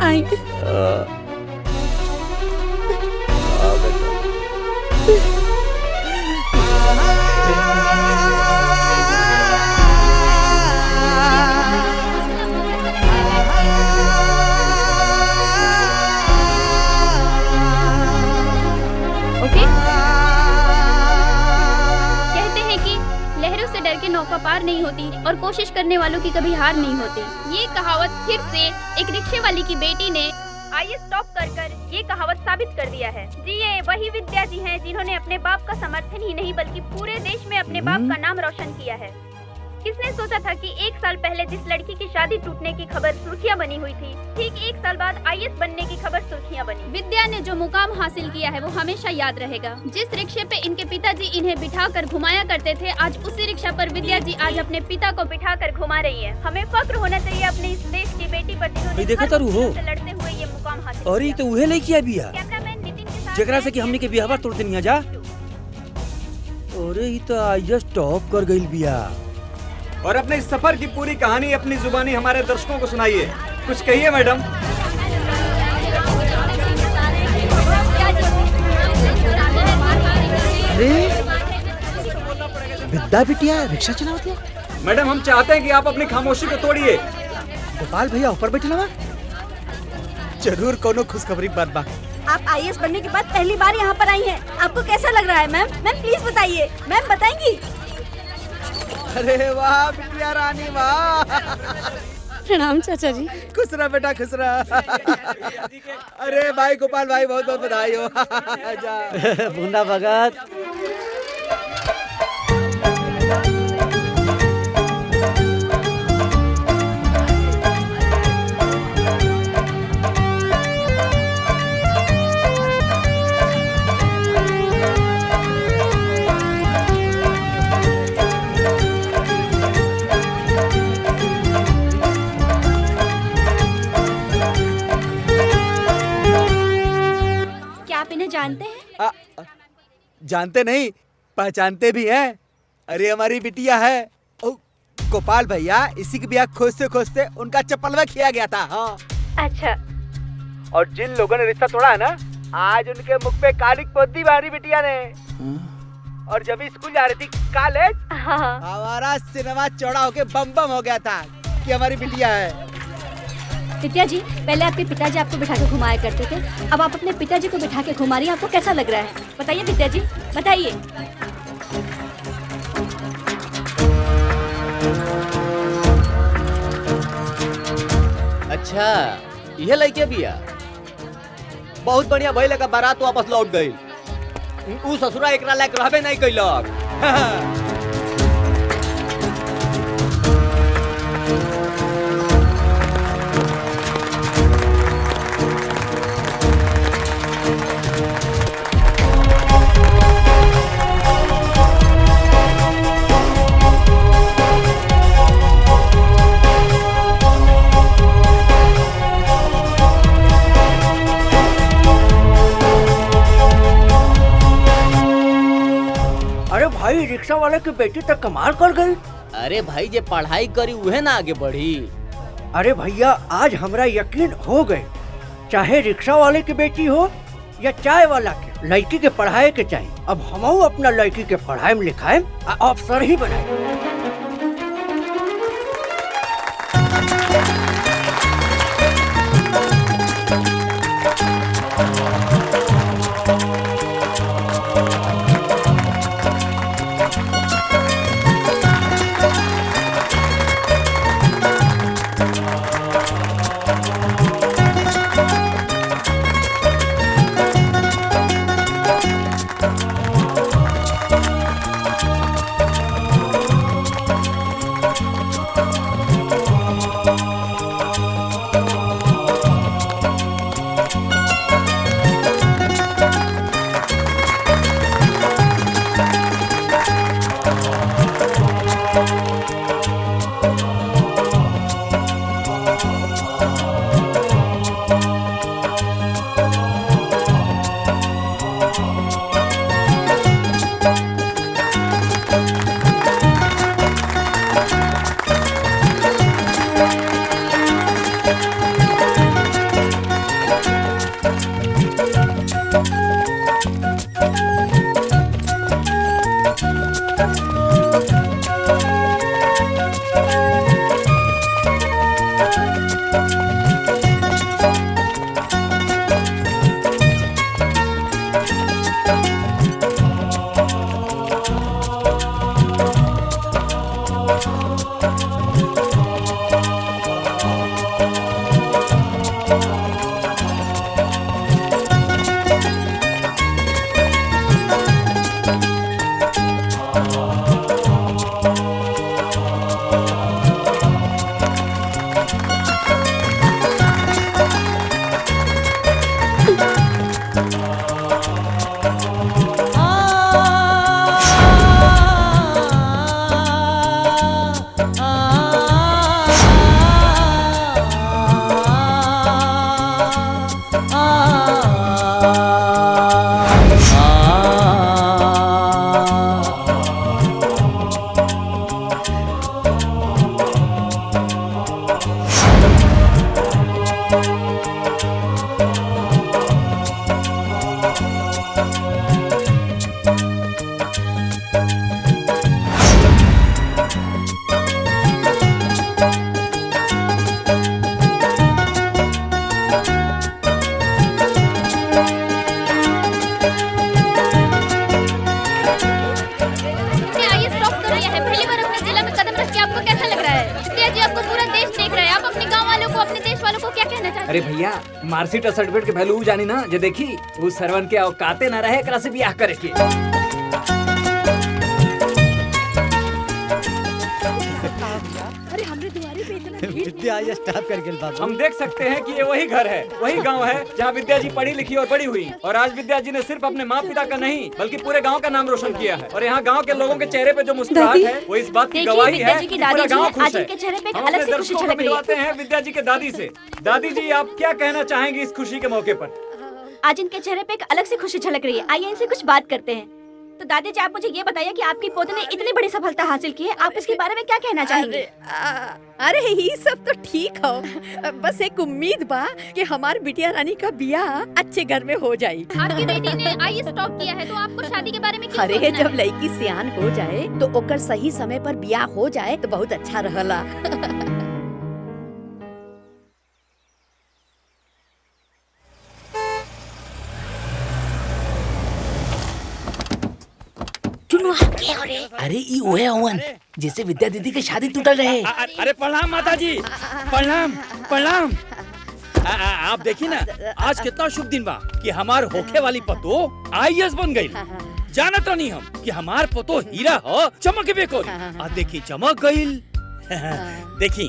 आई डर के नौका पार नहीं होती और कोशिश करने वालों की कभी हार नहीं होती। ये कहावत फिर से एक रिक्शे वाली की बेटी ने IAS टॉप कर ये कहावत साबित कर दिया है। जी ये वही विद्या जी हैं जिन्होंने अपने बाप का समर्थन ही नहीं बल्कि पूरे देश में अपने बाप का नाम रोशन किया है। किसने सोचा था कि 1 साल पहले जिस लड़की की शादी टूटने की खबर सुर्खियां बनी हुई थी, ठीक 1 साल बाद आईएएस बनने की खबर सुर्खियां बनी। विद्या ने जो मुकाम हासिल किया है वो हमेशा याद रहेगा। जिस रिक्शे पे इनके पिताजी इन्हें बिठाकर घुमाया करते थे, आज उसी रिक्शा पर विद्या जी आज अपने पिता को बिठाकर घुमा रही है। हमें फक्र होना चाहिए अपने इस देश की बेटी पर जिन्होंने देखा तारू हो लड़ते हुए ये मुकाम हासिल और ये तो उहे लड़की है बिया कैमरामैन नितिन के साथ जेकरा से कि हमनी के बियाह तोड़ देनिया जा। अरे ये तो आईएएस टॉप कर गइल बिया। और अपने इस सफर की पूरी कहानी अपनी जुबानी हमारे दर्शकों को सुनाइए। कुछ कहिए मैडम। अरे विद्या बिटिया रिक्शा चलावती है। मैडम हम चाहते हैं कि आप अपनी खामोशी को तोड़िए। गोपाल भैया ऊपर बैठे ना, जरूर कोनो खुशखबरी बात बा। आप आईएएस बनने के बाद पहली बार यहाँ पर आई हैं। आपको कैसा लग रहा है मैम? मैम प्लीज बताइए। मैम बताएंगी? अरे वाह बिटिया रानी वाह। प्रणाम चाचा जी। खुश रह बेटा खुश रह। अरे भाई गोपाल भाई बहुत बहुत बधाई हो। जा। बूंदा भगत जानते हैं? जानते नहीं पहचानते भी हैं। अरे हमारी बिटिया है गोपाल भैया, इसी के ब्याह खोजते खोजते उनका चप्पलवा खिया गया था। हाँ। अच्छा। और जिन लोगों ने रिश्ता तोड़ा है ना, आज उनके मुख पे कालिक पोती हमारी बिटिया ने। और जब स्कूल जा रही थी कॉलेज, हमारा सिनेमा चौड़ा होके बम बम हो गया था कि हमारी बिटिया है। विद्या जी, पहले आपके पिताजी आपको बिठा के घुमाया करते थे, अब आप अपने पिताजी को बिठा के घुमा रही हैं। आपको कैसा लग रहा है? बताइए विद्या जी, बताइए। अच्छा यह लड़के बिया बहुत बढ़िया भइल का बारात वापस लौट गई। ऊ ससुरा एकरा लायक रहबे नहीं कैलक। अरे भाई रिक्शा वाले की बेटी तक कमाल कर गई। अरे भाई जे पढ़ाई करी उहे ना आगे बढ़ी। अरे भैया आज हमरा यकीन हो गए, चाहे रिक्शा वाले की बेटी हो या चाय वाला के, लड़की के पढ़ाई के चाहिए। अब हमहू अपना लड़की के पढ़ाई में लिखाए अफसर ही बनाए। मार्कशीट और सर्टिफिकेट के वैल्यू जानी ना जे देखी वो सरवन के औकाते ना रहे एकरा से बियाह करे के। अरे हमरे दुआरे पे इतना विद्या ये स्टाफ कर गेल बाबू। हम देख सकते हैं कि ये वही घर है, वही गांव है जहां विद्या जी पढ़ी लिखी और बड़ी हुई। और आज विद्या जी ने सिर्फ अपने माँ पिता का नहीं बल्कि पूरे गांव का नाम रोशन किया है। और यहाँ गांव के लोगों के चेहरे पे जो मुस्कुराहट है वो इस बात की गवाही है कि पूरा गांव खुश है। हम अपने दर्शकों को मिलवाते हैं विद्या जी के दादी से। दादी जी, आप क्या कहना चाहेंगी इस खुशी के मौके पर? आज इनके चेहरे पे एक अलग सी खुशी झलक रही है। आइए इनसे कुछ बात करते हैं। तो दादी जी, आप मुझे ये बताइए कि आपकी पोते ने इतनी बड़ी सफलता हासिल की है, आप इसके बारे में क्या कहना चाहेंगे? अरे ये सब तो ठीक हो, बस एक उम्मीद बा कि हमार बिटिया रानी का बियाह अच्छे घर में हो जाए। आपकी बेटी ने आईएएस टॉप किया है तो आपको शादी के बारे में क्यों अरे सोचना जब है? लड़की सियान हो जाए तो ओकर सही समय पर बियाह हो जाए तो बहुत अच्छा रहला। अरे ई ओए अवन जिसे विद्या दीदी के शादी टूटल रहे। अरे प्रणाम माता जी, प्रणाम प्रणाम। आप देखी ना आज कितना शुभ दिन बा कि हमार होखे वाली पतो आईएएस बन गई। जानत नहीं हम कि हमार पतो हीरा हो चमकबे कोई। आ देखी चमक गईल। देखी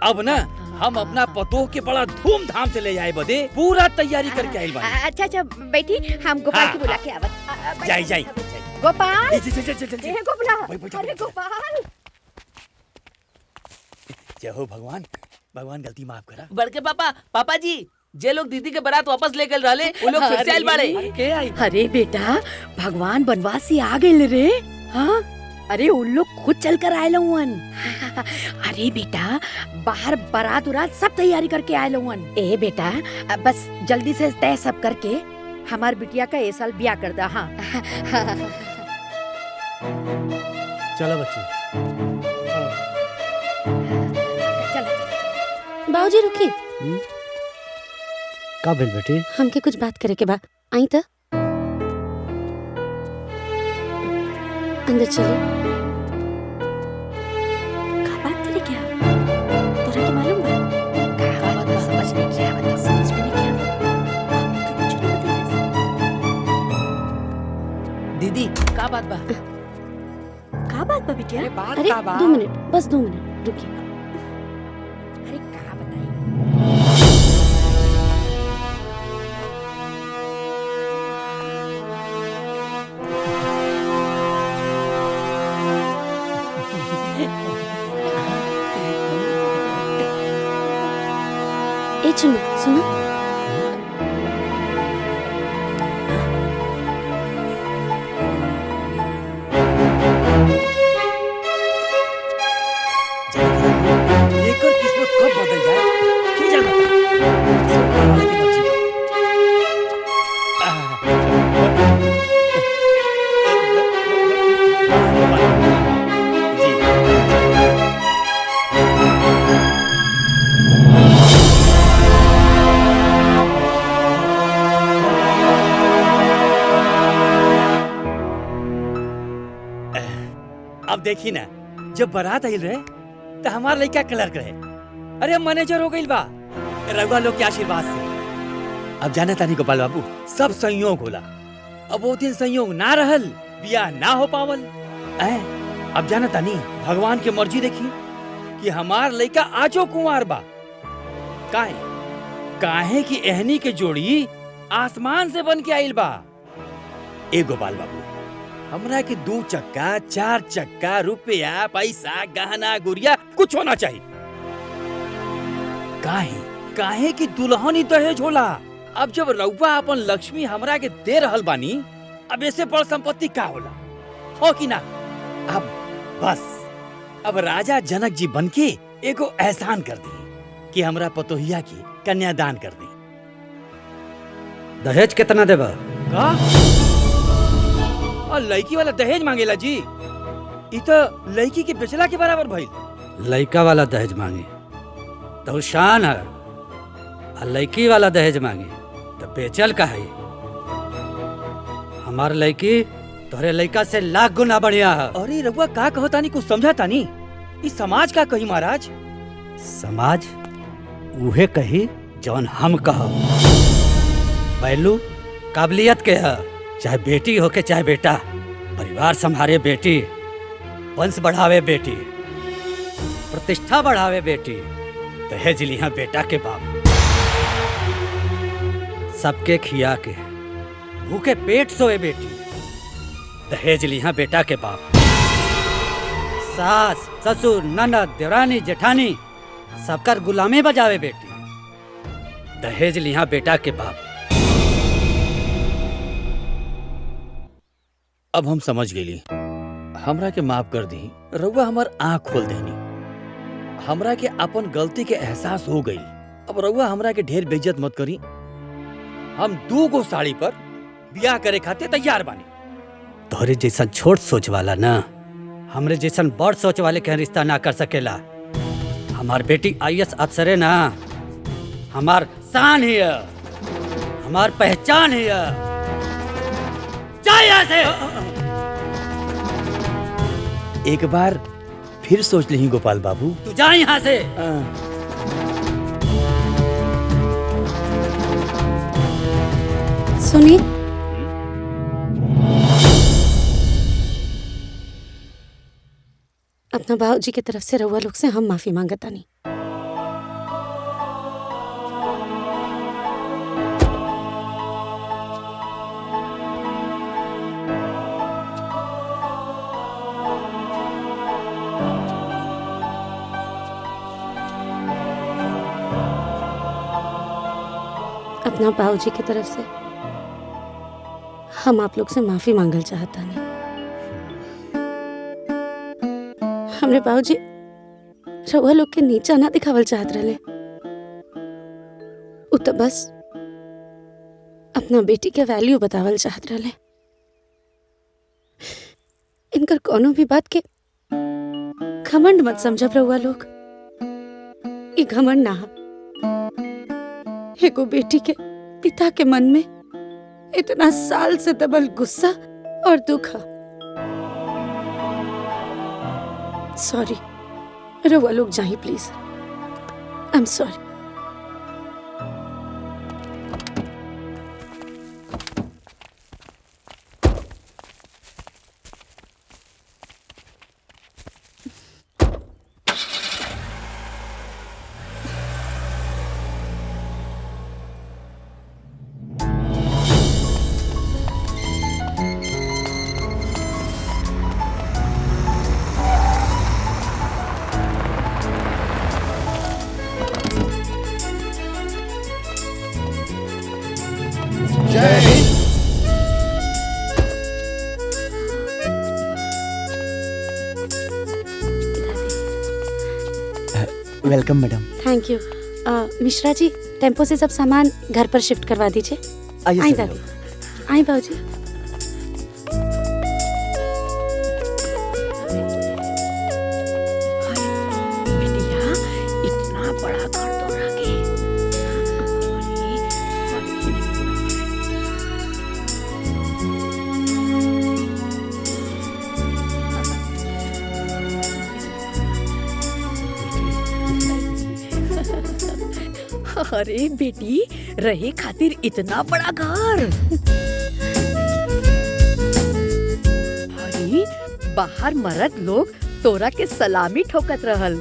अब ना हम अपना पतो के बड़ा धूमधाम से ले जाए बदे पूरा तैयारी करके आइल बानी। अच्छा अच्छा बैठी, हम गोपाल की बुला के आवत। जाई जाई गोपाल, चल ए गोपाल, अरे गोपाल। जय हो भगवान, भगवान गलती माफ करा। बड़के पापा जी, जे लोग दीदी के बारात वापस ले गए रहले वो लोग फिर से आइल बाड़े। अरे बेटा, भगवान बनवास से आ गए रे। हाँ, अरे उन लोग खुद चल कर आए लवन। अरे बेटा, बाहर बारात उरात सब तैयारी करके आए लवन। ए बेटा, बस जल्दी से तय सब करके हमार बिटिया का ये साल ब्याह कर दा। हाँ चलो बच्ची। बाबूजी रुकिए, का भेल बेटी? हमके कुछ बात करे के बा। आई त अंदर चले। का बात करे क्या? तोरा के मालूम बा? का बात बा? समझ में क्या बता? समझ में नहीं क्या? हमके कुछ नहीं बता। दीदी का बात बा? का बात बा बिटिया? अरे 2 मिनट, बस 2 मिनट रुकिए। अरे का बताई? ए चुन्नू सुनो। लेकर किस्मत कब बदल जाए क्या जाना था? अब देखी ना, जब बारात आइल रहे तो हमार लड़का क्लर्क रहे। अरे हम मैनेजर हो गइल बा रघुआ लोग के आशीर्वाद से। अब जाने तानी गोपाल बाबू, सब संयोग होला। अब वो दिन संयोग ना रहल, बियाह ना हो पावल। अब जाने तानी भगवान के मर्जी देखी कि हमार लड़का आजो कुंवार बा। काहे कि एहनी के जोड़ी आसमान से बन के आइल बा। ए गोपाल बाबू, हमरा के 2 चक्का 4 चक्का रुपया पैसा गहना गुड़िया कुछ होना चाहिए। काहे कि दुल्हन ही दहेज होला। अब जब रउआ अपन लक्ष्मी हमरा के दे रहल बानी, अब ऐसे बड़ संपत्ति का होला हो कि ना? अब बस अब राजा जनक जी बनके एगो एहसान कर दी कि हमरा पतोहिया की कन्यादान कर दी। दहेज कितना देबा? का? और लड़की वाला दहेज मांगेला जी? इ तो लड़की के बेचला के बराबर भइल। लड़का वाला दहेज मांगे तो शान है, और लड़की वाला दहेज मांगे तो बेचल का है। हमार लड़की तोरे लड़का से लाख गुना बढ़िया है। अरे रघुआ का कहो तानी, कुछ समझा तानी? इस समाज का कही महाराज? समाज उहे कही जौन हम कह वैल्यू काबिलियत के है, चाहे बेटी हो के चाहे बेटा। परिवार संभाले बेटी, वंश बढ़ावे बेटी, प्रतिष्ठा बढ़ावे बेटी, दहेज लिया बेटा के बाप। सबके खिया के भूखे पेट सोए बेटी, दहेज लिया बेटा के बाप। सास ससुर ननद देवरानी जेठानी सबकर गुलामी बजावे बेटी, दहेज लिया बेटा के बाप। अब हम समझ गेली, हमरा के माफ कर दी। रउआ हमार आँख खोल देनी, हमरा के अपन गलती के एहसास हो गई। अब रउआ हमरा के ढेर बेइज्जत मत करी। हम 2 गो साड़ी पर ब्याह करे खातिर तैयार बानी। तोहरे जैसन छोट सोच वाला ना हमरे जैसन बड़ सोच वाले के रिश्ता ना कर सकेला। हमार बेटी IAS अफसर है ना, हमार शान ही है, हमार पहचान ही है। जा यहाँ से। एक बार फिर सोच ली गोपाल बाबू। तू जा यहाँ से। सुनिए, अपना बाबूजी की तरफ से रउआ लोग से हम माफी मांगता नहीं। अपना बाबूजी की तरफ से हम आप लोग से माफी मांगल चाहता नहीं। हमरे बाबूजी रउआ लोग के नीचा ना दिखावल चाहत रहे, उ तो बस अपना बेटी के वैल्यू बतावल चाहत रहे। इनकर कोनो भी बात के घमंड मत समझब रउआ लोग। ये घमंड ना है, एगो बेटी के पिता के मन में इतना साल से दबल गुस्सा और दुख है। सॉरी, रउआ लोग जाइए please. I am sorry. Welcome madam. Thank you. Mishra ji, tempo से सब सामान घर पर शिफ्ट करवा दीजिए। आइए आई सर। दादी, आई बाबूजी। इतना बड़ा घर तो रखे। अरे बेटी, रहे खातिर इतना बड़ा घर। अरे बाहर मर्द लोग तोरा के सलामी ठोकत रहल।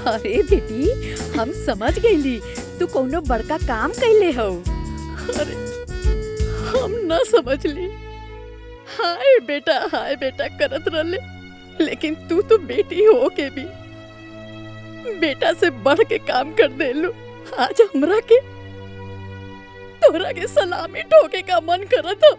अरे बेटी, हम समझ गईली तू कोनो बड़का काम कैले हो। अरे हम ना समझली। हाय बेटा करत रहले, लेकिन तू तो बेटी हो के भी बेटा से बढ़ के काम कर देलू। आज हमरा के तोरा के सलामी ठोके का मन करत हो।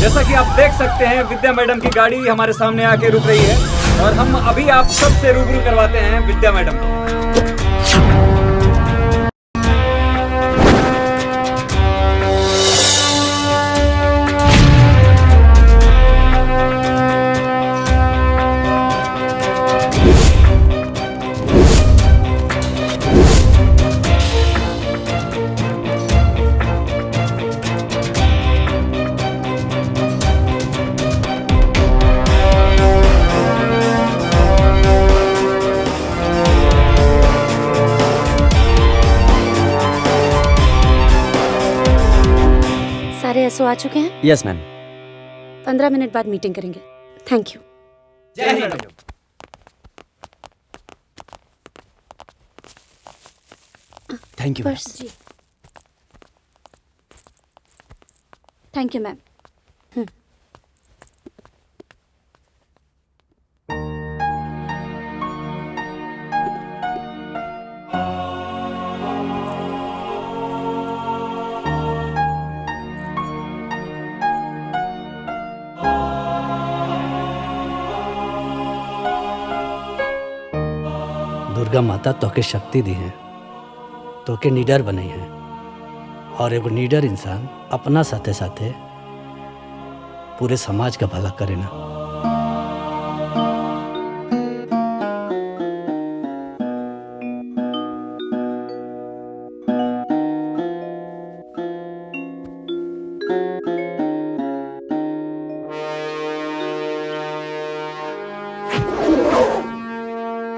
जैसा कि आप देख सकते हैं विद्या मैडम की गाड़ी हमारे सामने आके रुक रही है और हम अभी आप सबसे रूबरू करवाते हैं विद्या मैडम को। सारे एसओ आ चुके हैं। Yes ma'am. 15 मिनट बाद मीटिंग करेंगे। Thank you. जय हिंद। Thank you. पर्स जी। Thank you ma'am. दुर्गा माता तोके शक्ति दी है, तोके नीडर बने हैं और एगो नीडर इंसान अपना साथे साथे पूरे समाज का भला करे ना।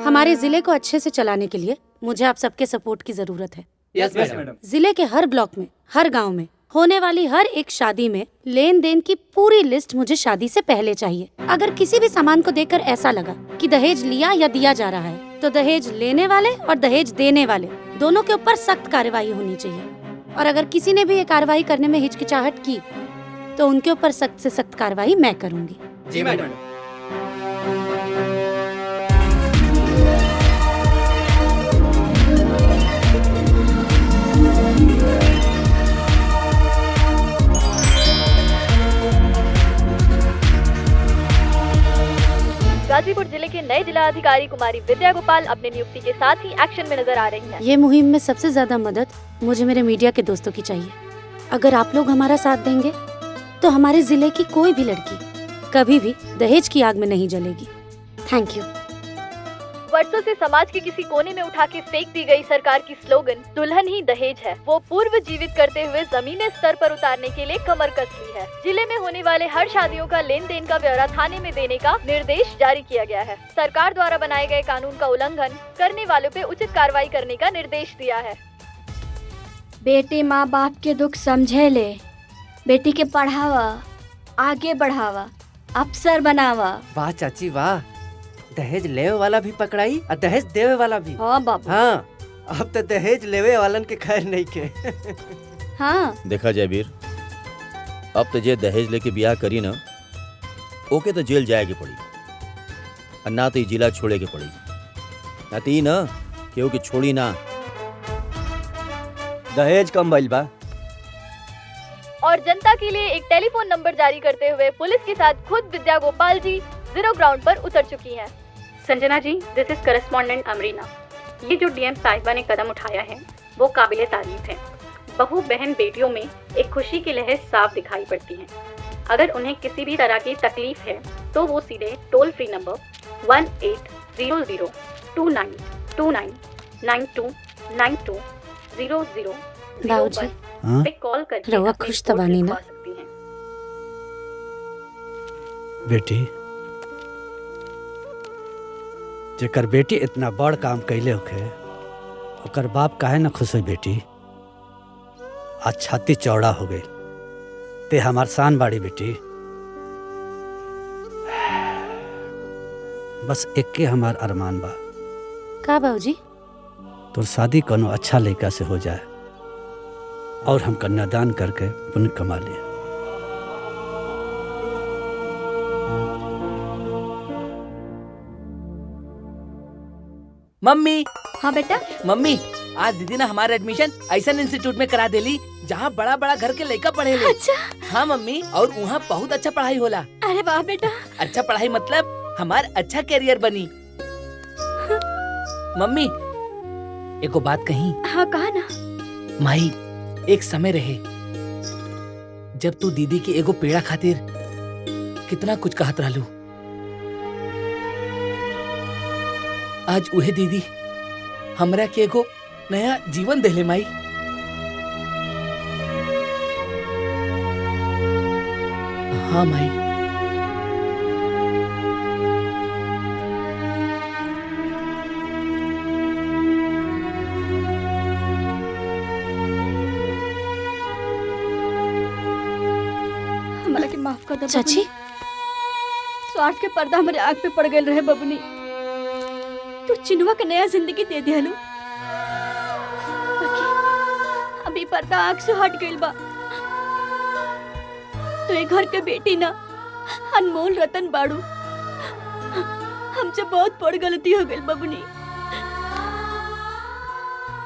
हमारे जिले को अच्छे से चलाने के लिए मुझे आप सबके सपोर्ट की जरूरत है। Yes madam. जिले के हर ब्लॉक में, हर गांव में होने वाली हर एक शादी में लेन देन की पूरी लिस्ट मुझे शादी से पहले चाहिए। अगर किसी भी सामान को देखकर ऐसा लगा कि दहेज लिया या दिया जा रहा है, तो दहेज लेने वाले और दहेज देने वाले दोनों के ऊपर सख्त कार्रवाई होनी चाहिए। और अगर किसी ने भी ये कार्रवाई करने में हिचकिचाहट की, तो उनके ऊपर सख्त से सख्त कार्रवाई मैं करूंगी। जी मैडम। गाजीपुर जिले के नए जिला अधिकारी कुमारी विद्या गोपाल अपने नियुक्ति के साथ ही एक्शन में नजर आ रही हैं। ये मुहिम में सबसे ज्यादा मदद मुझे मेरे मीडिया के दोस्तों की चाहिए। अगर आप लोग हमारा साथ देंगे तो हमारे जिले की कोई भी लड़की कभी भी दहेज की आग में नहीं जलेगी। Thank you. वर्षों से समाज के किसी कोने में उठा के फेंक दी गई सरकार की स्लोगन दुल्हन ही दहेज है, वो पूर्व जीवित करते हुए जमीनी स्तर पर उतारने के लिए कमर कस ली है। जिले में होने वाले हर शादियों का लेन देन का ब्यौरा थाने में देने का निर्देश जारी किया गया है। सरकार द्वारा बनाए गए कानून का उल्लंघन करने वालों पे उचित कार्रवाई करने का निर्देश दिया है। बेटे माँ बाप के दुख समझे ले, बेटी के पढ़ावा, आगे बढ़ावा, अफसर बनावा। वाह चाची वाह, दहेज लेवे वाला भी पकड़ाई और दहेज देवे वाला भी। हाँ बाबू। हाँ, अब तो दहेज लेवे वालन के खैर नहीं के। हाँ देखा जयवीर, अब तो जे दहेज लेके ब्याह करी ना, ओके तो जेल जाए के पड़ी और ना तो जिला छोड़े के पड़ी, ना तो ना केहू के छोड़ी ना। दहेज कम भइल बा। और जनता के लिए एक टेलीफोन नंबर जारी करते हुए पुलिस के साथ खुद विद्या गोपाल जी जीरो ग्राउंड पर उतर चुकी हैं। संजना जी, दिस इज करस्पॉन्डेंट अमरीना। ये जो डीएम साहिबा ने कदम उठाया है वो काबिले तारीफ है। बहू बहन बेटियों में एक खुशी की लहर साफ दिखाई पड़ती है। अगर उन्हें किसी भी तरह की तकलीफ है तो वो सीधे टोल फ्री नंबर 18002929929200 बाबूजी, पे कॉल करके रवा अपनी खुश रिपोर्ट तबानी ना। लिखवा सकती हैं। बेटी, जेकर बेटी इतना बड़ काम कैले होखे, ओकर बाप काहे ना खुश हुई बेटी। आज छाती चौड़ा हो गई, ते हमार शान बाड़ी बेटी। बस एके हमार अरमान बा, का बाबूजी? तोर शादी कोनो अच्छा लड़का से हो जाए और हम कन्यादान करके पुण्य कमा लिए। मम्मी। हाँ बेटा। मम्मी, आज दीदी ने हमारा एडमिशन ऐसा इंस्टीट्यूट में करा देली जहाँ बड़ा बड़ा घर के लड़का पढ़े ले। अच्छा। हाँ मम्मी, और वहाँ बहुत अच्छा पढ़ाई होला। अरे वाह बेटा। अच्छा पढ़ाई मतलब हमार अच्छा करियर बनी। मम्मी, एको बात कही। हाँ कहा ना। माई, एक समय रहे जब तू दीदी के एगो पेड़ा खातिर कितना कुछ कहत रहलू। आज उहे दीदी हमरा के एगो नया जीवन देले माई। हाँ माई। हमारा के माफ कर दे चाची। स्वार्थ के पर्दा हमारे आँख पे पड़ गए रहे बबुनी। तू चिनुआ के नया जिंदगी दे दिया लो। अभी पर्दा आँख से हट गइल बा। तो ये घर के बेटी ना अनमोल रतन बाड़ू। हमसे बहुत बड़ गलती हो गई बबुनी।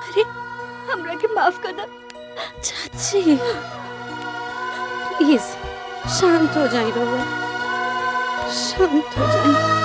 अरे हमरा के माफ कर दे चाची। प्लीज शांत हो जाइए रहुआ, शांत हो जाइए।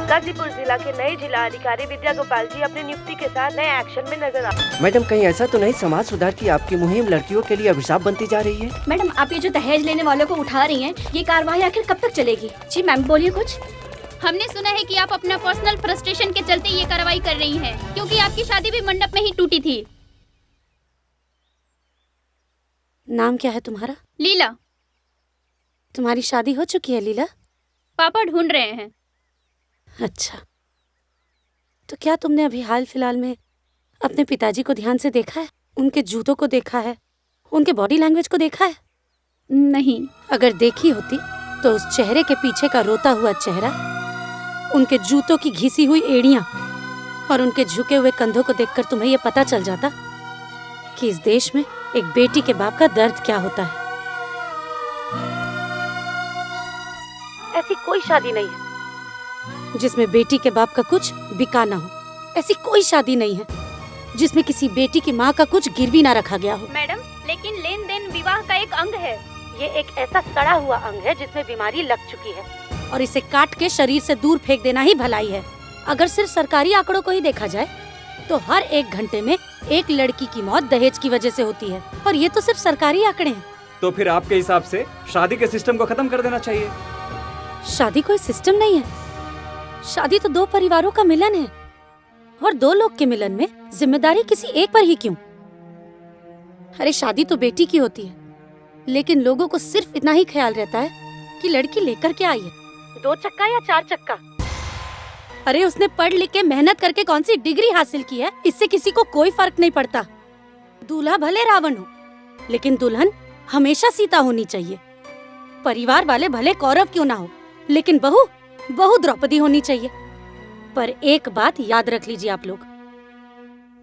गाजीपुर जिला के नए जिला अधिकारी विद्या गोपाल जी अपनी नियुक्ति के साथ नए एक्शन में नजर आ। मैडम, कहीं ऐसा तो नहीं समाज सुधार की आपकी मुहिम लड़कियों के लिए अभिशाप बनती जा रही है? मैडम, आप ये जो दहेज लेने वालों को उठा रही हैं, ये कार्रवाई आखिर कब तक चलेगी? जी मैम बोलिए कुछ। हमने सुना है कि आप अपना पर्सनल फ्रस्ट्रेशन के चलते ये कार्रवाई कर रही हैं, क्योंकि आपकी शादी भी मंडप में ही टूटी थी। नाम क्या है तुम्हारा? लीला। तुम्हारी शादी हो चुकी है लीला? पापा ढूंढ रहे हैं। अच्छा, तो क्या तुमने अभी हाल फिलहाल में अपने पिताजी को ध्यान से देखा है? उनके जूतों को देखा है? उनके बॉडी लैंग्वेज को देखा है? नहीं। अगर देखी होती तो उस चेहरे के पीछे का रोता हुआ चेहरा, उनके जूतों की घिसी हुई एड़ियां और उनके झुके हुए कंधों को देखकर तुम्हें यह पता चल जाता कि इस देश में एक बेटी के बाप का दर्द क्या होता है। ऐसी कोई शादी नहीं है जिसमें बेटी के बाप का कुछ बिका ना हो। ऐसी कोई शादी नहीं है जिसमें किसी बेटी की माँ का कुछ गिरवी ना रखा गया हो। मैडम, लेकिन लेन देन विवाह का एक अंग है। ये एक ऐसा सड़ा हुआ अंग है जिसमें बीमारी लग चुकी है और इसे काट के शरीर से दूर फेंक देना ही भलाई है। अगर सिर्फ सरकारी आंकड़ों को ही देखा जाए तो हर 1 घंटे में एक लड़की की मौत दहेज की वजह से होती है, और ये तो सिर्फ सरकारी आंकड़े हैं। तो फिर आपके हिसाब से शादी के सिस्टम को खत्म कर देना चाहिए? शादी कोई सिस्टम नहीं है। शादी तो 2 परिवारों का मिलन है, और 2 लोग के मिलन में जिम्मेदारी किसी एक पर ही क्यों? अरे शादी तो बेटी की होती है, लेकिन लोगों को सिर्फ इतना ही ख्याल रहता है कि लड़की लेकर क्या आई है, 2 चक्का या 4 चक्का। अरे उसने पढ़ लिख के मेहनत करके कौन सी डिग्री हासिल की है, इससे किसी को कोई फर्क नहीं पड़ता। दूल्हा भले रावण हो, लेकिन दुल्हन हमेशा सीता होनी चाहिए। परिवार वाले भले कौरव क्यों ना हो, लेकिन बहू द्रौपदी होनी चाहिए। पर एक बात याद रख लीजिए आप लोग,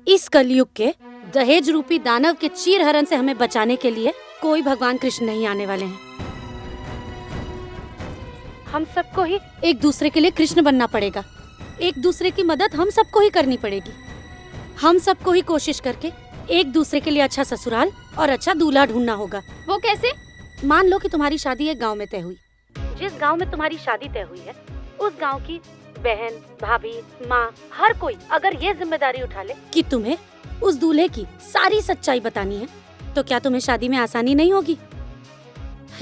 इस कलयुग के दहेज रूपी दानव के चीरहरण से हमें बचाने के लिए कोई भगवान कृष्ण नहीं आने वाले हैं। हम सबको ही एक दूसरे के लिए कृष्ण बनना पड़ेगा। एक दूसरे की मदद हम सबको ही करनी पड़ेगी। हम सबको ही कोशिश करके एक दूसरे के लिए अच्छा ससुराल और अच्छा दूल्हा ढूंढना होगा। वो कैसे? मान लो कि तुम्हारी शादी एक गांव में तय हुई। जिस गांव में तुम्हारी शादी तय हुई है, उस गांव की बहन, भाभी, माँ, हर कोई अगर ये जिम्मेदारी उठा ले कि तुम्हें उस दूल्हे की सारी सच्चाई बतानी है, तो क्या तुम्हें शादी में आसानी नहीं होगी?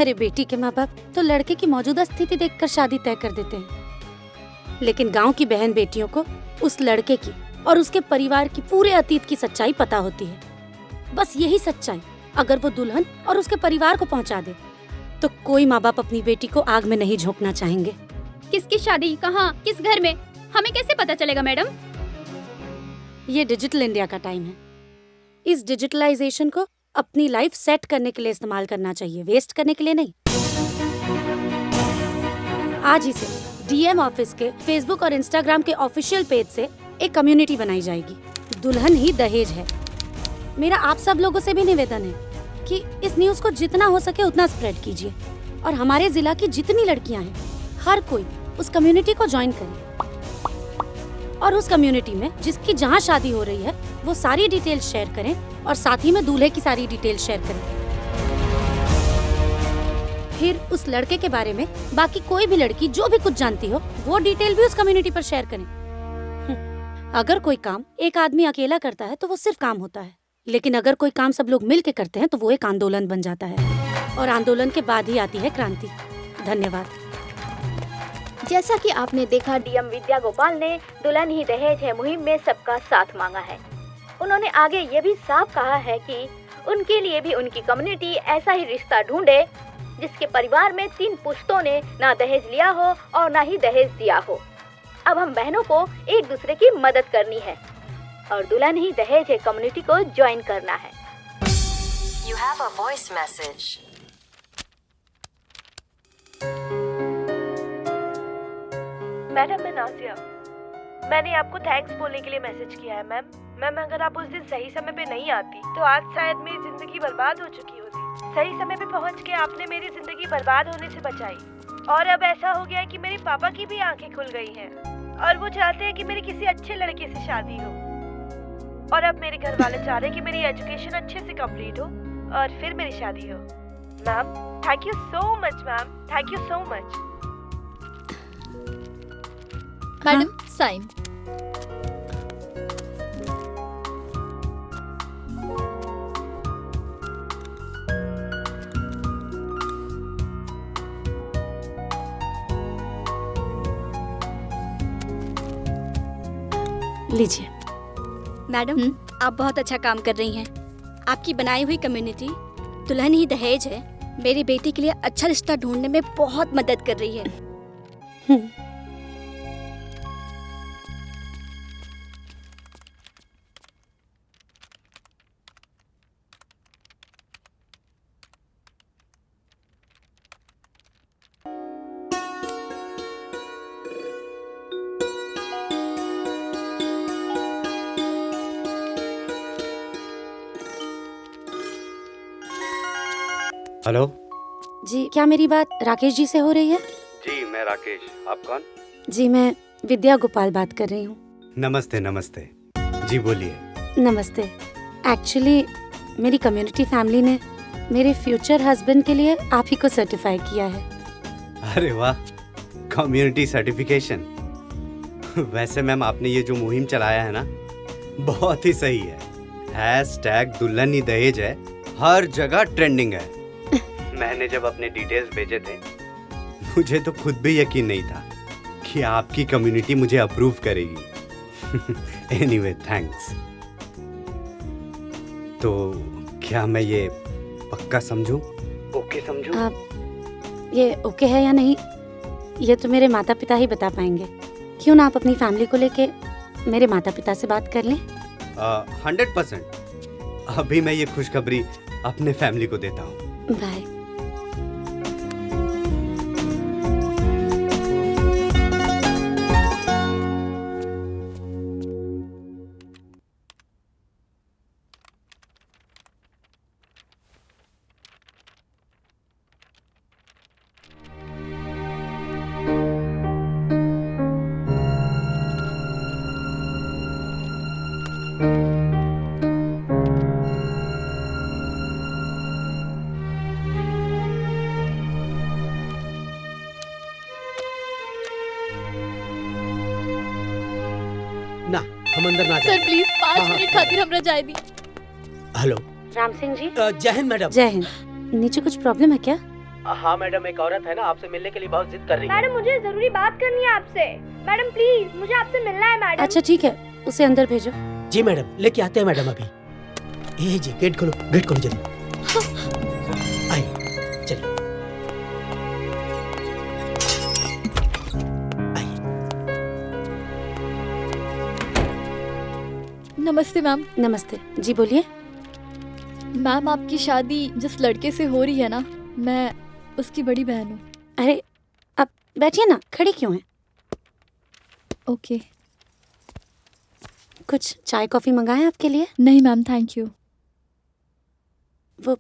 अरे बेटी के माँ बाप तो लड़के की मौजूदा स्थिति देखकर शादी तय कर देते हैं, लेकिन गांव की बहन बेटियों को उस लड़के की और उसके परिवार की पूरे अतीत की सच्चाई पता होती है। बस यही सच्चाई अगर वो दुल्हन और उसके परिवार को पहुंचा दे, तो कोई माँ बाप अपनी बेटी को आग में नहीं झोंकना चाहेंगे। किसकी शादी, कहाँ, किस घर में, हमें कैसे पता चलेगा मैडम? ये डिजिटल इंडिया का टाइम है। इस डिजिटलाइजेशन को अपनी लाइफ सेट करने के लिए इस्तेमाल करना चाहिए, वेस्ट करने के लिए नहीं। आज ही से डीएम ऑफिस के फेसबुक और इंस्टाग्राम के ऑफिशियल पेज से एक कम्युनिटी बनाई जाएगी। दुल्हन ही दहेज है। मेरा आप सब लोगों से भी निवेदन है कि इस न्यूज को जितना हो सके उतना स्प्रेड कीजिए और हमारे जिला की जितनी लड़कियां हैं हर कोई उस कम्युनिटी को ज्वाइन करे और उस कम्युनिटी में जिसकी जहाँ शादी हो रही है वो सारी डिटेल्स शेयर करें और साथ ही में दूल्हे की सारी डिटेल्स शेयर करें। फिर उस लड़के के बारे में बाकी कोई भी लड़की जो भी कुछ जानती हो वो डिटेल भी उस कम्युनिटी पर शेयर करें। अगर कोई काम एक आदमी अकेला करता है तो वो सिर्फ काम होता है, लेकिन अगर कोई काम सब लोग मिल के करते हैं तो वो एक आंदोलन बन जाता है और आंदोलन के बाद ही आती है क्रांति। धन्यवाद। जैसा कि आपने देखा, डीएम विद्या गोपाल ने दुल्हन ही दहेज है मुहिम में सबका साथ मांगा है। उन्होंने आगे ये भी साफ कहा है कि उनके लिए भी उनकी कम्युनिटी ऐसा ही रिश्ता ढूंढे जिसके परिवार में 3 पुश्तों ने ना दहेज लिया हो और ना ही दहेज दिया हो। अब हम बहनों को एक दूसरे की मदद करनी है और दुल्हन ही दहेज है कम्युनिटी को ज्वाइन करना है। You have a voice message. Madam, मैं नाजिया। मैंने आपको थैंक्स बोलने के लिए मैसेज किया है मैम। मैम, अगर आप उस दिन सही समय पे नहीं आती तो आज शायद मेरी जिंदगी बर्बाद हो चुकी होती। सही समय पे पहुंच के आपने मेरी जिंदगी बर्बाद होने से बचाई और अब ऐसा हो गया है कि मेरे पापा की भी आंखें खुल गई हैं और वो चाहते हैं कि मेरी किसी अच्छे लड़के से शादी हो और अब मेरे घर वाले चाह रहे हैं कि मेरी एजुकेशन अच्छे से कंप्लीट हो और फिर मेरी शादी हो। Ma'am, thank you so much ma'am, thank you so much. Madam, sign. लीजिए। मैडम, आप बहुत अच्छा काम कर रही हैं। आपकी बनाई हुई कम्युनिटी दुल्हन ही दहेज है मेरी बेटी के लिए अच्छा रिश्ता ढूंढने में बहुत मदद कर रही है। हेलो जी, क्या मेरी बात राकेश जी से हो रही है? जी, मैं राकेश। आप कौन? जी, मैं विद्या गोपाल बात कर रही हूँ। नमस्ते। नमस्ते जी, बोलिए। नमस्ते। एक्चुअली मेरी कम्युनिटी फैमिली ने मेरे फ्यूचर हस्बैंड के लिए आप ही को सर्टिफाई किया है। अरे वाह, कम्युनिटी सर्टिफिकेशन। वैसे मैम, आपने ये जो मुहिम चलाया है ना, बहुत ही सही है। #दुल्हन ही दहेज है हर जगह ट्रेंडिंग है। मैंने जब अपने डिटेल्स भेजे थे मुझे तो खुद भी यकीन नहीं था कि आपकी कम्युनिटी मुझे अप्रूव करेगी। Anyway, thanks. तो क्या मैं ये पक्का समझूं? ओके समझूं? ये ओके है या नहीं ये तो मेरे माता पिता ही बता पाएंगे। क्यों ना आप अपनी फैमिली को लेके मेरे माता पिता से बात कर लें? 100%। अभी मैं ये खुशखबरी अपने फैमिली को देता हूँ। बाय। ना, हम अंदर ना सर जाएं। प्लीज 5 हाँ, मिनट खातिर हमरा जाए दी। हेलो। राम सिंह जी। जय हिंद मैडम। जय हिंद। नीचे कुछ प्रॉब्लम है क्या? हाँ मैडम, एक औरत है ना, आपसे मिलने के लिए बहुत जिद कर रही है। मैडम, मुझे जरूरी बात करनी है आपसे। मैडम प्लीज, मुझे आपसे मिलना है मैडम। अच्छा ठीक है, उसे अंदर भेजो। जी मैडम, लेके आते हैं मैडम अभी। ये जी, गेट खोलो, गेट खोलो जल्दी। आइए, चलिए। नमस्ते मैम। नमस्ते जी, बोलिए। मैम आपकी शादी जिस लड़के से हो रही है ना, मैं उसकी बड़ी बहन हूँ। अरे आप बैठिए ना, खड़ी क्यों हैं? ओके। कुछ चाय कॉफ़ी मंगाएं आपके लिए? नहीं मैम, थैंक यू। वो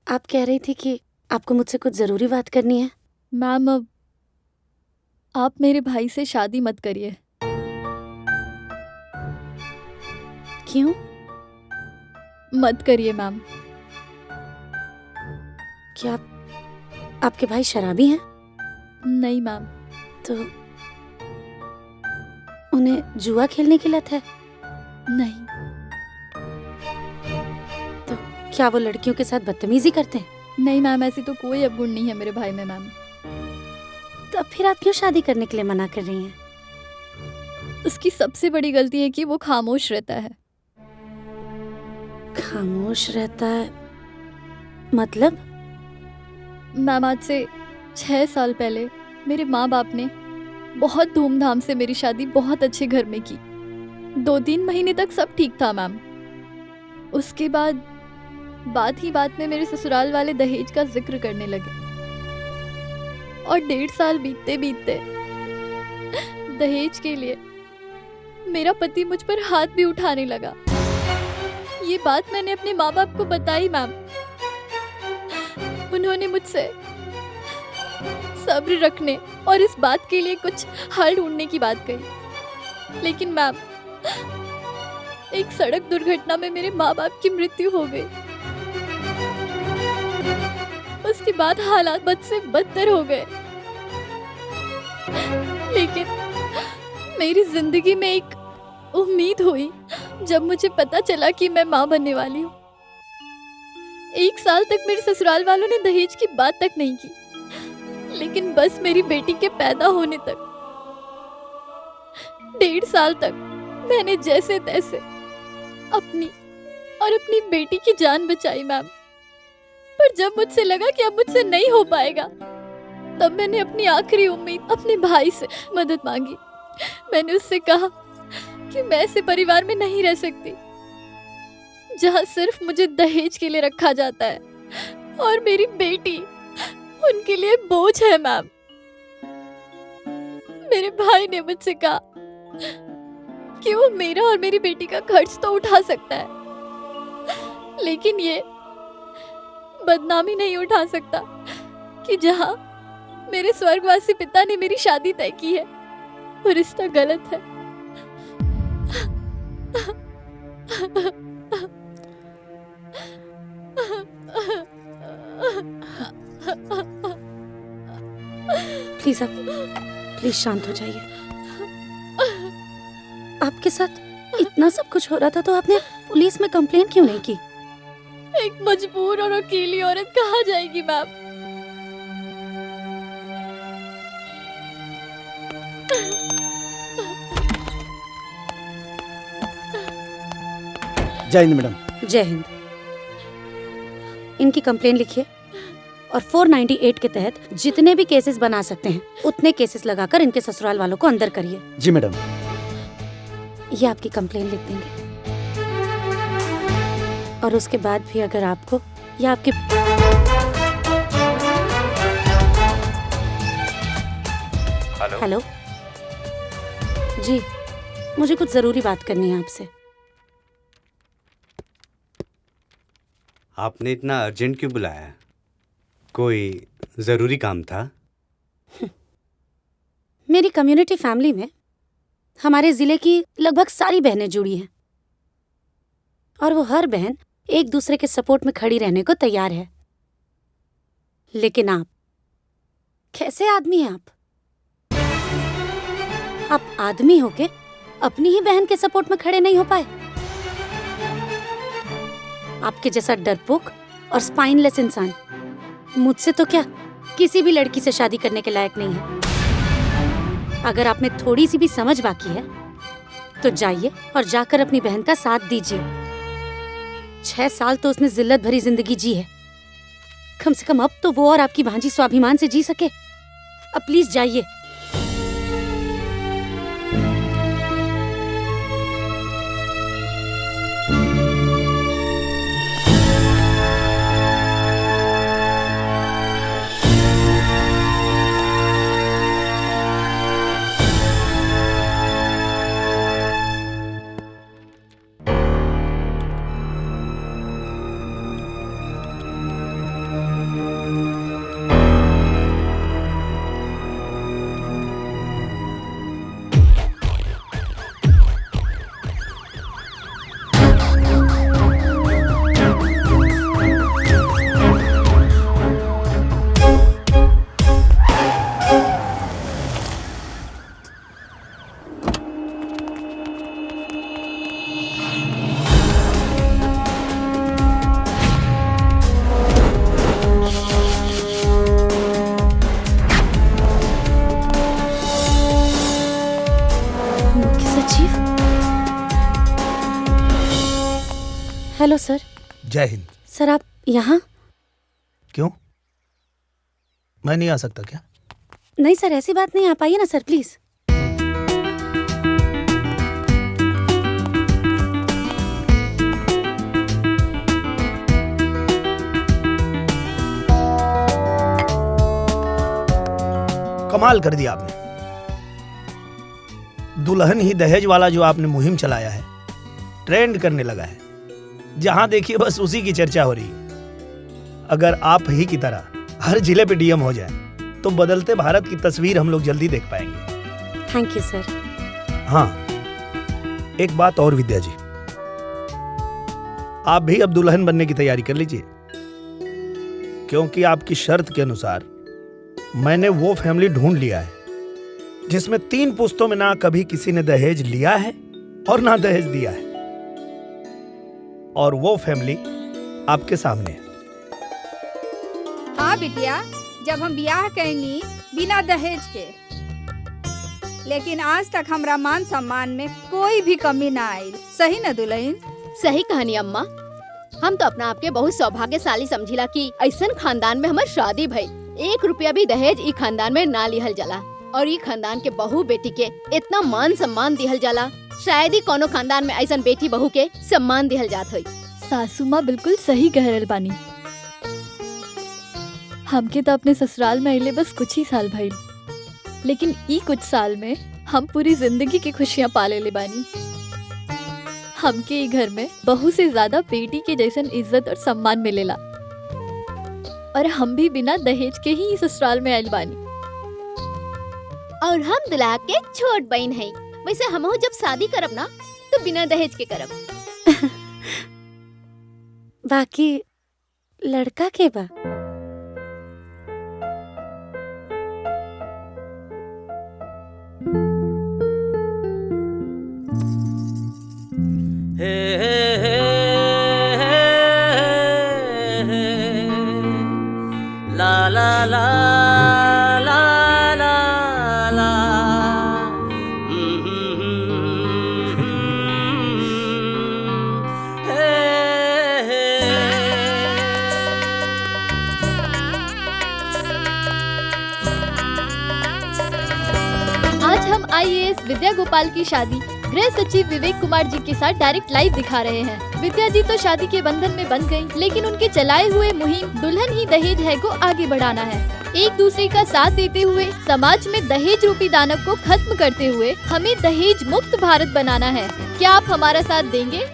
आप कह रही थी कि आपको मुझसे कुछ ज़रूरी बात करनी है। मैम अब आप मेरे भाई से शादी मत करिए। क्यों? मत करिए मैम। क्या आपके भाई शराबी हैं? नहीं मैम। तो उन्हें जुआ खेलने की लत है? नहीं। तो क्या वो लड़कियों के साथ बदतमीजी करते हैं? नहीं मैम, ऐसी तो कोई अवगुण नहीं है मेरे भाई में मैम। तो अब फिर आप क्यों शादी करने के लिए मना कर रही हैं? उसकी सबसे बड़ी गलती है कि वो खामोश रहता है। खामोश रहता है मतलब? मैम आज से 6 साल पहले मेरे माँ बाप ने बहुत धूमधाम से मेरी शादी बहुत अच्छे घर में की। 2-3 महीने तक सब ठीक था मैम। उसके बाद बात ही बात में मेरे ससुराल वाले दहेज का जिक्र करने लगे और 1.5 साल बीतते बीतते दहेज के लिए मेरा पति मुझ पर हाथ भी उठाने लगा। ये बात मैंने अपने माँ बाप को बताई मैम। उन्होंने मुझसे सब्र रखने और इस बात के लिए कुछ हल ढूंढने की बात कही, लेकिन मैम एक सड़क दुर्घटना में मेरे माँ बाप की मृत्यु हो गई। उसके बाद हालात बद से बदतर हो गए, लेकिन मेरी जिंदगी में एक उम्मीद हुई जब मुझे पता चला कि मैं माँ बनने वाली हूँ। 1 साल तक मेरे ससुराल वालों ने दहेज की बात तक नहीं की, लेकिन बस मेरी बेटी के पैदा होने तक 1.5 साल तक मैंने जैसे तैसे अपनी और अपनी बेटी की जान बचाई मैम। पर जब मुझसे लगा कि अब मुझसे नहीं हो पाएगा, तब मैंने अपनी आखिरी उम्मीद अपने भाई से मदद मांगी। मैंने उससे कहा कि मैं ऐसे परिवार में नहीं रह सकती जहां सिर्फ मुझे दहेज के लिए रखा जाता है और मेरी बेटी उनके लिए बोझ है मैम। मेरे भाई ने मुझसे कहा कि वो मेरा और मेरी बेटी का खर्च तो उठा सकता है, लेकिन ये बदनामी नहीं उठा सकता कि जहां मेरे स्वर्गवासी पिता ने मेरी शादी तय की है वो रिश्ता गलत है। प्लीज शांत हो जाइए। आपके साथ इतना सब कुछ हो रहा था तो आपने पुलिस में कंप्लेन क्यों नहीं की? एक मजबूर और अकेली औरत कहाँ जाएगी मैम? जय हिंद मैडम। जय हिंद। इनकी कंप्लेन लिखिए और 498 के तहत जितने भी केसेस बना सकते हैं उतने केसेस लगाकर इनके ससुराल वालों को अंदर करिए। जी मैडम। ये आपकी कंप्लेन लिख देंगे और उसके बाद भी अगर आपको या आपके हेलो जी, मुझे कुछ जरूरी बात करनी है आपसे। आपने इतना अर्जेंट क्यों बुलाया? कोई ज़रूरी काम था? मेरी कम्युनिटी फैमिली में हमारे ज़िले की लगभग सारी बहनें जुड़ी हैं और वो हर बहन एक दूसरे के सपोर्ट में खड़ी रहने को तैयार है, लेकिन आप कैसे आदमी हैं? आप आदमी होके अपनी ही बहन के सपोर्ट में खड़े नहीं हो पाए? आपके जैसा डरपोक और स्पाइनलेस इंसान मुझसे तो क्या किसी भी लड़की से शादी करने के लायक नहीं है। अगर आप में थोड़ी सी भी समझ बाकी है तो जाइए और जाकर अपनी बहन का साथ दीजिए। 6 साल तो उसने जिल्लत भरी जिंदगी जी है, कम से कम अब तो वो और आपकी भांजी स्वाभिमान से जी सके। अब प्लीज जाइए। हेलो सर। जय हिंद। सर आप यहाँ? क्यों, मैं नहीं आ सकता क्या? नहीं सर, ऐसी बात नहीं, आप आइए ना सर प्लीज। कमाल कर दिया आपने। दुल्हन ही दहेज वाला जो आपने मुहिम चलाया है ट्रेंड करने लगा है। जहां देखिए बस उसी की चर्चा हो रही है। अगर आप ही की तरह हर जिले पे डीएम हो जाए तो बदलते भारत की तस्वीर हम लोग जल्दी देख पाएंगे। थैंक यू सर। हाँ, एक बात और विद्या जी, आप भी अब दुल्हन बनने की तैयारी कर लीजिए, क्योंकि आपकी शर्त के अनुसार मैंने वो फैमिली ढूंढ लिया है जिसमें 3 पुश्तों में ना कभी किसी ने दहेज लिया है और ना दहेज दिया है, और वो फैमिली आपके सामने है। हाँ बिटिया, जब हम ब्याह कैनी बिना दहेज के, लेकिन आज तक हमरा मान सम्मान में कोई भी कमी ना आई। सही न दुल्हन? सही कहानी अम्मा। हम तो अपना आपके बहुत सौभाग्यशाली समझिला कि ऐसन खानदान में हमार शादी भई। 1 रुपया भी दहेज ई खानदान में ना लिहल जाला, और ई खानदान के बहू बेटी के इतना मान सम्मान दिहल जाला, शायद ही कोनो खानदान में ऐसन बेटी बहू के सम्मान दिहल जात होई। सासू माँ बिल्कुल सही कह रहल बानी। हमके तो अपने ससुराल में अइले बस कुछ ही साल भइल, लेकिन ई कुछ साल में हम पूरी जिंदगी की खुशियाँ पाले ले बानी। हमके ई घर में बहू से ज्यादा बेटी के जैसन इज्जत और सम्मान मिलेला, और हम भी बिना दहेज के ही ससुराल में आइल बानी। और हम दुल्हा के छोट बहन है। वैसे हमहू जब शादी करब ना तो बिना दहेज के करब। बाकी लड़का के बा? ला ला ला ला ला ला। आज हम IAS विद्या गोपाल की शादी गृह सचिव विवेक कुमार जी के साथ डायरेक्ट लाइव दिखा रहे हैं। विद्या जी तो शादी के बंधन में बंध गयी, लेकिन उनके चलाए हुए मुहिम दुल्हन ही दहेज है को आगे बढ़ाना है। एक दूसरे का साथ देते हुए समाज में दहेज रूपी दानव को खत्म करते हुए हमें दहेज मुक्त भारत बनाना है। क्या आप हमारा साथ देंगे?